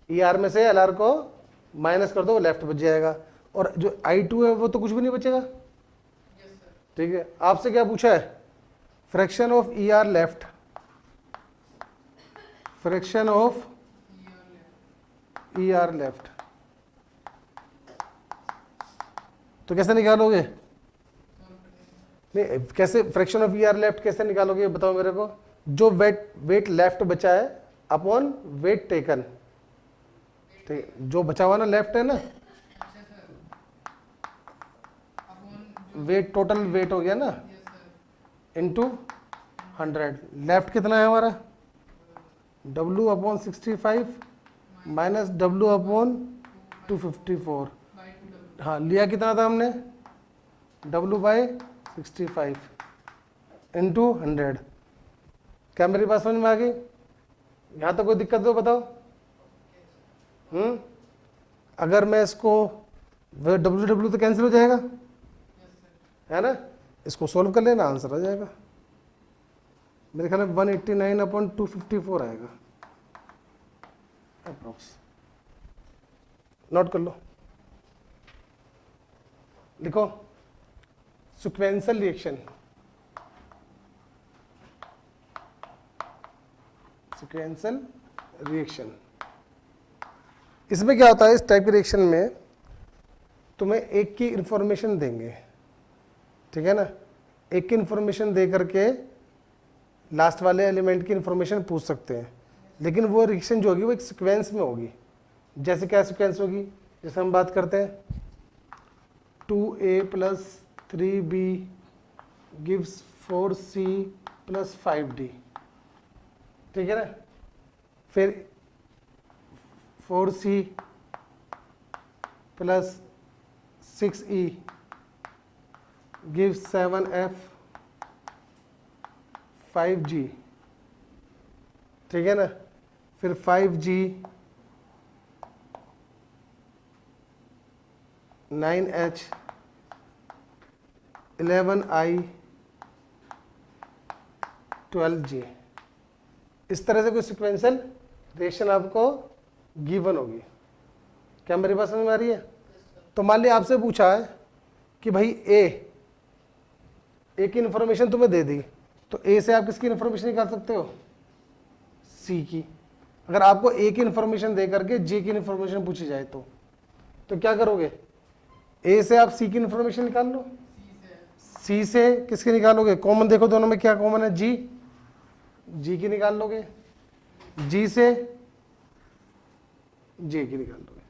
ER में से LR को माइनस कर दो, लेफ्ट बच जाएगा, और जो I2 है वो तो कुछ भी नहीं बचेगा। ठीक है, आपसे क्या पूछा है, fraction of ER left, fraction of ER left, तो कैसे निकालोगे, नहीं कैसे फ्रैक्शन ऑफ ER लेफ्ट कैसे निकालोगे बताओ मेरे को। जो वेट लेफ्ट बचा है अपॉन वेट टेकन, ठीक, जो बचा हुआ ना लेफ्ट है ना, वेट टोटल वेट हो गया ना इनटू 100। लेफ्ट कितना है हमारा W upon 65 minus W upon 254। हाँ, लिया कितना था हमने W बाई 65 इंटू 100। क्या मेरे पास समझ में आ गई, यहाँ तक कोई दिक्कत हो बताओ? अगर मैं इसको डब्ल्यू डब्ल्यू तो कैंसिल हो जाएगा, है ना? इसको सोल्व कर लेना, आंसर आ जाएगा। मेरे ख्याल में 189/254 आएगा अप्रोक्स। नोट कर लो, लिखो सीक्वेंशियल रिएक्शन। सीक्वेंशियल रिएक्शन, इसमें क्या होता है? इस टाइप के रिएक्शन में तुम्हें एक की इंफॉर्मेशन देंगे, ठीक है ना? एक की इंफॉर्मेशन दे करके लास्ट वाले एलिमेंट की इंफॉर्मेशन पूछ सकते हैं, लेकिन वो रिएक्शन जो होगी वो एक सीक्वेंस में होगी। जैसे क्या सीक्वेंस होगी? जैसे हम बात करते हैं 2a + 3b gives 4c + 5d, ठीक है ना? फिर 4c + 6e gives 7f 5g, ठीक है ना? फिर 5g 9h 11i 12g। इस तरह से कोई सिक्वेंशियल रिएक्शन आपको गिवन होगी। क्या मेरी बात समझ में आ रही है? तो मान लिया आपसे पूछा है कि भाई ए की इंफॉर्मेशन तुम्हें दे दी, तो ए से आप किसकी इंफॉर्मेशन निकाल सकते हो? सी की। अगर आपको ए की इंफॉर्मेशन दे करके जे की इंफॉर्मेशन पूछी जाए तो क्या करोगे? ए से आप सी की इंफॉर्मेशन निकाल लो, सी से किसकी निकालोगे? कॉमन देखो दोनों में क्या कॉमन है? जी की निकाल लोगे, जी से जे की निकाल लोगे।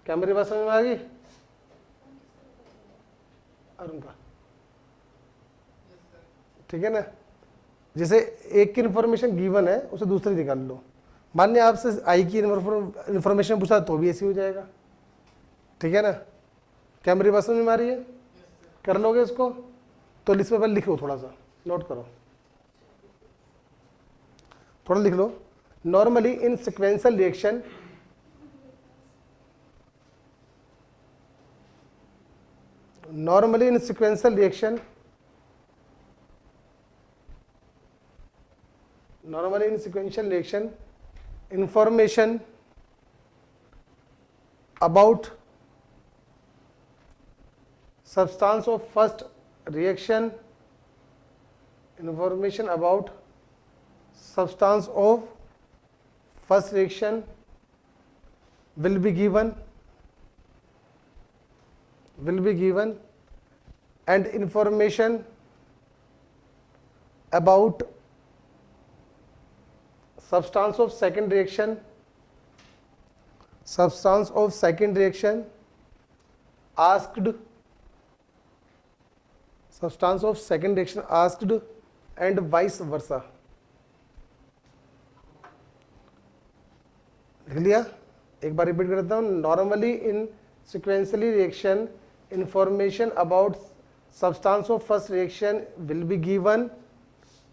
क्या मेरी बात समझ में आ गई? अरुण का, ठीक है ना? जैसे एक की इंफॉर्मेशन गिवन है, उसे दूसरी निकाल लो। मान लिया आपसे आई की इंफॉर्मेशन पूछा तो भी ऐसी हो जाएगा, ठीक है ना? क्या मेरी बात समझ में आ रही है? कर लोगे इसको? तो लिस्ट में पहले लिखो, थोड़ा सा नोट करो, थोड़ा लिख लो। Normally in sequential reaction information about substance of first reaction will be given and information about substance of second reaction asked and vice versa। लिख लिया? एक बार रिपीट करता हूँ। Normally in sequentially reaction information about substance of first reaction will be given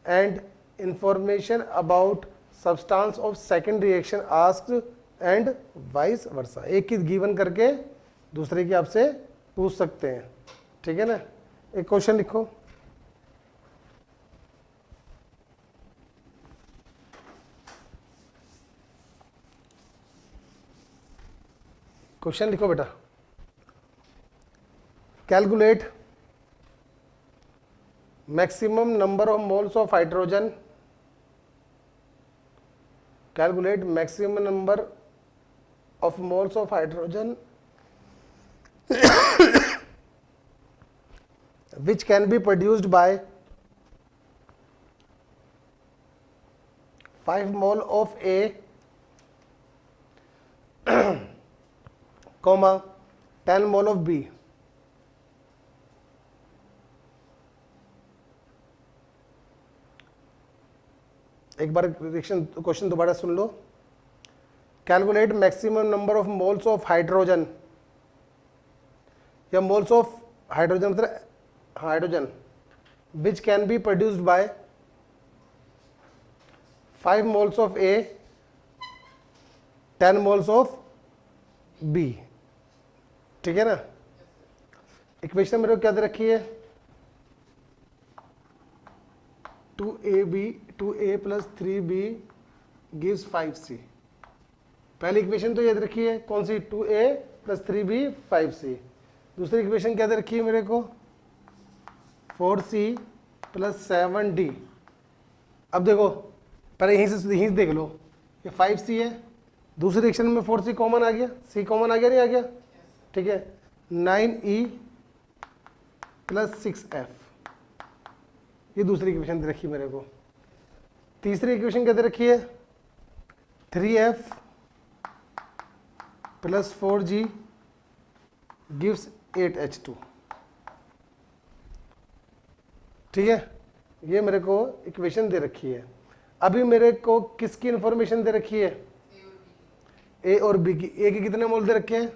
and information about substance of second reaction asked and vice versa। एक की given करके दूसरे की आपसे पूछ सकते हैं, ठीक है ना? एक क्वेश्चन लिखो। क्वेश्चन लिखो बेटा। Calculate maximum number of moles of hydrogen. Calculate maximum number of moles of hydrogen which can be produced by 5 mole of A, comma 10 mole of B। एक बार क्वेश्चन दोबारा सुन लो। Calculate maximum number of moles of hydrogen, या moles of hydrogen मतलब hydrogen which can be produced by 5 moles of A, 10 moles of B, ठीक है ना। इक्वेशन मेरे को क्या दे रखी है, 2A plus 3B gives 5C। पहली इक्वेशन तो याद रखी है कौन सी, 2A प्लस 3B 5C। दूसरी इक्वेशन क्या दे रखी है मेरे को, 4C प्लस 7D। अब देखो पहले यहीं से देख लो, ये 5C है, दूसरी रिएक्शन में 4C कॉमन आ गया, C कॉमन आ गया नहीं आ गया, ठीक है। 9E प्लस 6F, ये दूसरी इक्वेशन दे रखी है मेरे को। तीसरी इक्वेशन क्या दे रखी है, 3F plus 4G gives 8H2, ठीक है। ये मेरे को इक्वेशन दे रखी है। अभी मेरे को किसकी इंफॉर्मेशन दे रखी है, ए और बी की। ए के कितने मोल दे रखे हैं,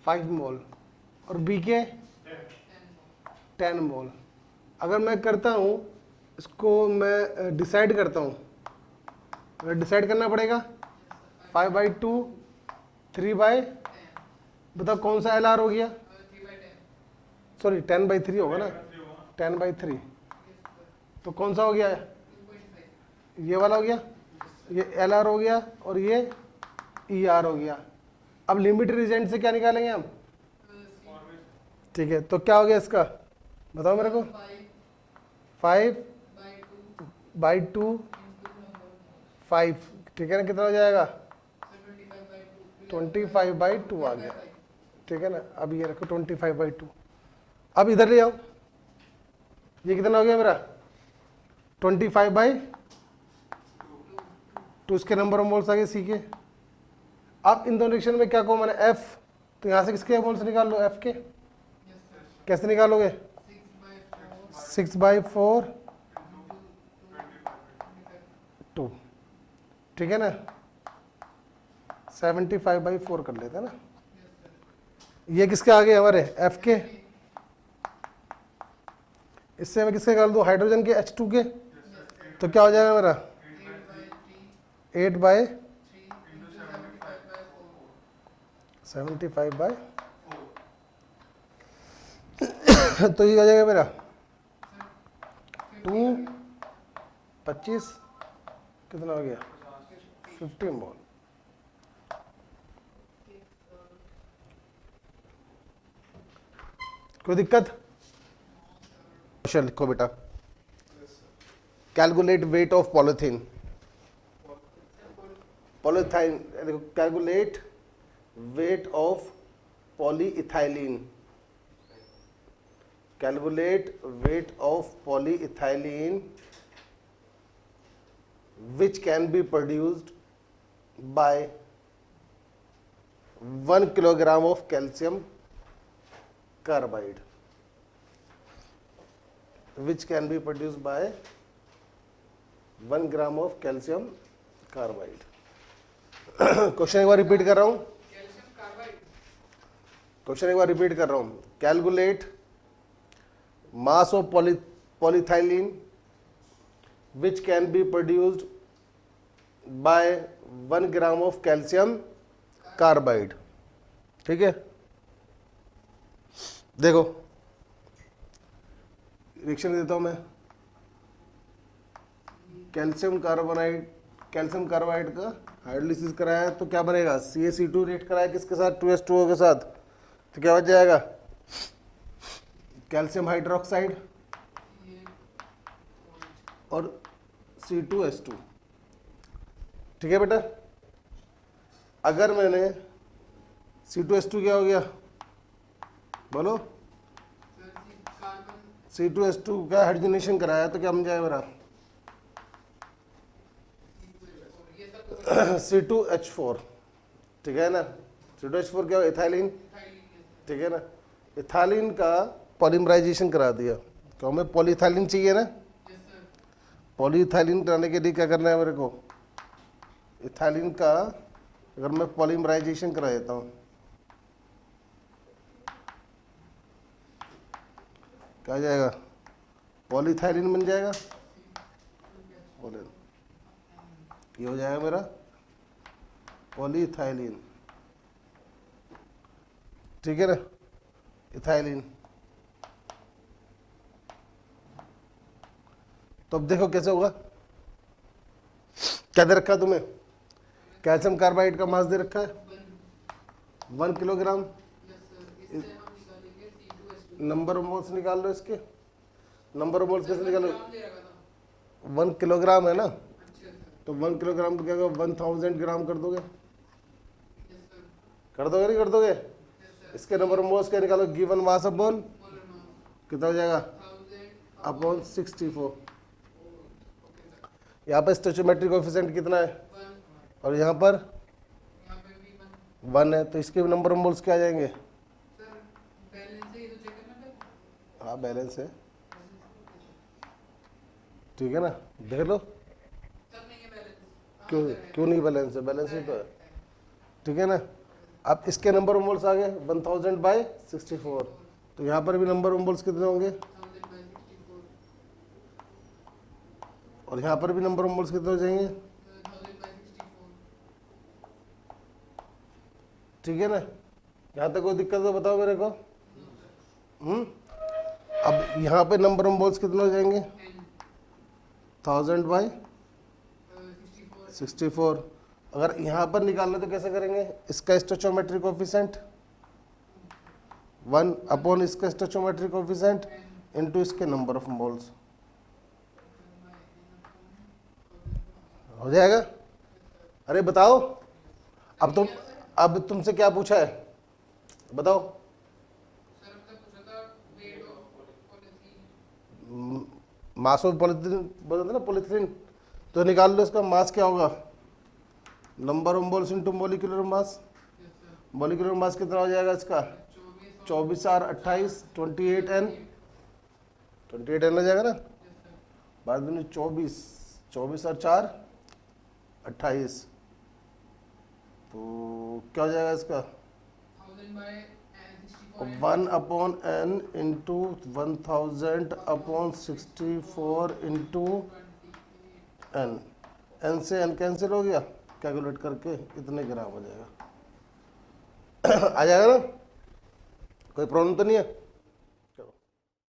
5 मोल, और बी के 10 मोल। अगर मैं करता हूँ इसको, मैं डिसाइड करता हूँ, डिसाइड करना पड़ेगा 5/2, 3/, बताओ कौन सा LR हो गया, 3/10 सॉरी 10/3 होगा ना, 10/3, तो कौन सा हो गया, 2.5 ये वाला हो गया, ये LR हो गया, और ये ER हो गया। अब लिमिट रिजेंट से क्या निकालेंगे हम, ठीक है। तो क्या हो गया इसका, बताओ मेरे को, 5/2 5, ठीक है ना, कितना हो जाएगा, 25/2 आ गया, ठीक है ना। अब ये रखो 25/2। अब इधर ले आओ, ये कितना हो गया मेरा, 25/2, इसके नंबर ऑफ मोल्स आ गए सी के। अब इन दोनों रिएक्शन में क्या कॉमन है, एफ, तो यहाँ से किसके मोल्स निकाल लो, एफ के। कैसे निकालोगे, 6/4 2, ठीक है ना। 75/4 कर लेते हैं ना। ये किसके आगे हमारे, एफ के। इससे मैं किसके निकाल दूँ, हाइड्रोजन के, H2 के। तो क्या हो जाएगा मेरा, 8/75/4। तो ये आ जाएगा मेरा 2, 25, कितना हो गया, 50 मोल। कोई दिक्कत, क्वेश्चन लिखो बेटा, calculate weight of polythene, polythene, calculate weight of polyethylene, calculate weight of polyethylene which can be produced by 1 kilogram of calcium carbide, which can be produced by 1 gram of calcium carbide। Question एक बार repeat कर रहा हूं, calcium carbide, question एक बार repeat कर रहा हूं, calculate mass of polyethylene which can be produced by 1 gram of calcium carbide, ठीक है। देखो रिएक्शन देता हूं मैं, कैल्शियम कार्बाइड का हाइड्रोलिसिस कराया तो क्या बनेगा, CaC2 रिएक्ट कराया किसके साथ, 2H2O के साथ, तो क्या बच जाएगा, कैल्शियम हाइड्रोक्साइड और C2H2, ठीक है बेटा। अगर मैंने C2H2 क्या हो गया, बोलो, कार्बन C2H2 का हाइड्रोजनेशन कराया तो क्या बन जाएगा मेरा, ये सब C2H4, ठीक है ना। C2H4 क्या हो, इथाइलिन, ठीक है ना। इथाइलिन का पॉलीमराइजेशन करा दिया, तो हमें पॉलीइथाइलिन चाहिए ना। पॉलीइथाइलिन कराने के लिए क्या करना है मेरे को, इथाइलिन का अगर मैं पॉलीमराइजेशन करा देता हूँ, क्या आ जाएगा, पॉलीइथाइलिन बन जाएगा, बोले ये हो जाएगा मेरा पॉलीइथाइलिन, ठीक है ना, इथाइलिन। तो अब देखो कैसे होगा, क्या दे रखा है तुम्हें, कैल्शियम कार्बाइड का मास दे रखा है 1 किलोग्राम। इससे हम निकालेंगे C2H2 नंबर ऑफ मोल्स निकाल लो इसके, नंबर ऑफ मोल्स कैसे निकालो, ग्राम दे रखा था 1 किलोग्राम है ना, अच्छा सर तो 1 किलोग्राम को क्या होगा 1000 ग्राम कर दोगे, यस सर कर दोगे नहीं कर दोगे, यस सर इसके नंबर ऑफ मोल्स क्या निकालो, given mass upon molar mass कितना हो जाएगा 1000 अपॉन 64। ओके सर यहाँ पर स्टोइचोमेट्रिक कोएफिशिएंट कितना है 1 और यहाँ पर यहाँ पे भी 1 1 है, तो इसके नंबर ऑफ मोल्स क्या आ जाएंगे, सर बैलेंस है ये तो चेक करना पड़ेगा हाँ बैलेंस है, ठीक है ना, देख लो सर नहीं है बैलेंस क्यों क्यों नहीं बैलेंस है, बैलेंस ही तो है, ठीक है ना। अब इसके नंबर ऑफ मोल्स आ गए 1000/64, तो यहाँ पर भी नंबर ऑफ मोल्स कितने होंगे 1000/64 और यहाँ पर भी नंबर ऑफ मोल्स कितने हो जाएंगे, 1000/64 ठीक है ना। यहाँ तक कोई दिक्कत तो बताओ मेरे को। अब यहाँ पे नंबर ऑफ मोल्स कितने हो जाएंगे 1000/64। 64 अगर यहाँ पर निकालना तो कैसे करेंगे, इसका स्टोइचोमेट्रिक कोएफिशिएंट 1 अपॉन इसका स्टोइचोमेट्रिक कोएफिशिएंट इनटू इसके नंबर ऑफ मोल्स, हो जाएगा। अरे बताओ, अब तुमसे क्या पूछा है बताओ, सर हमसे पूछा था weight of polythene mass of polythene बोलते ना, पॉलीथीन, तो निकाल लो इसका मास क्या होगा, number of moles into molecular mass, yes sir molecular mass कितना हो जाएगा इसका 24 24 और 28 28N हो जाएगा ना, यस सर बाद में 24 और 4 28, तो क्या हो जाएगा इसका 1000/64 1 upon n into 1000 upon 64 into n, n से n कैंसिल हो गया, कैलकुलेट करके इतने ग्राम हो जाएगा आ जाएगा ना, कोई प्रॉब्लम तो नहीं है।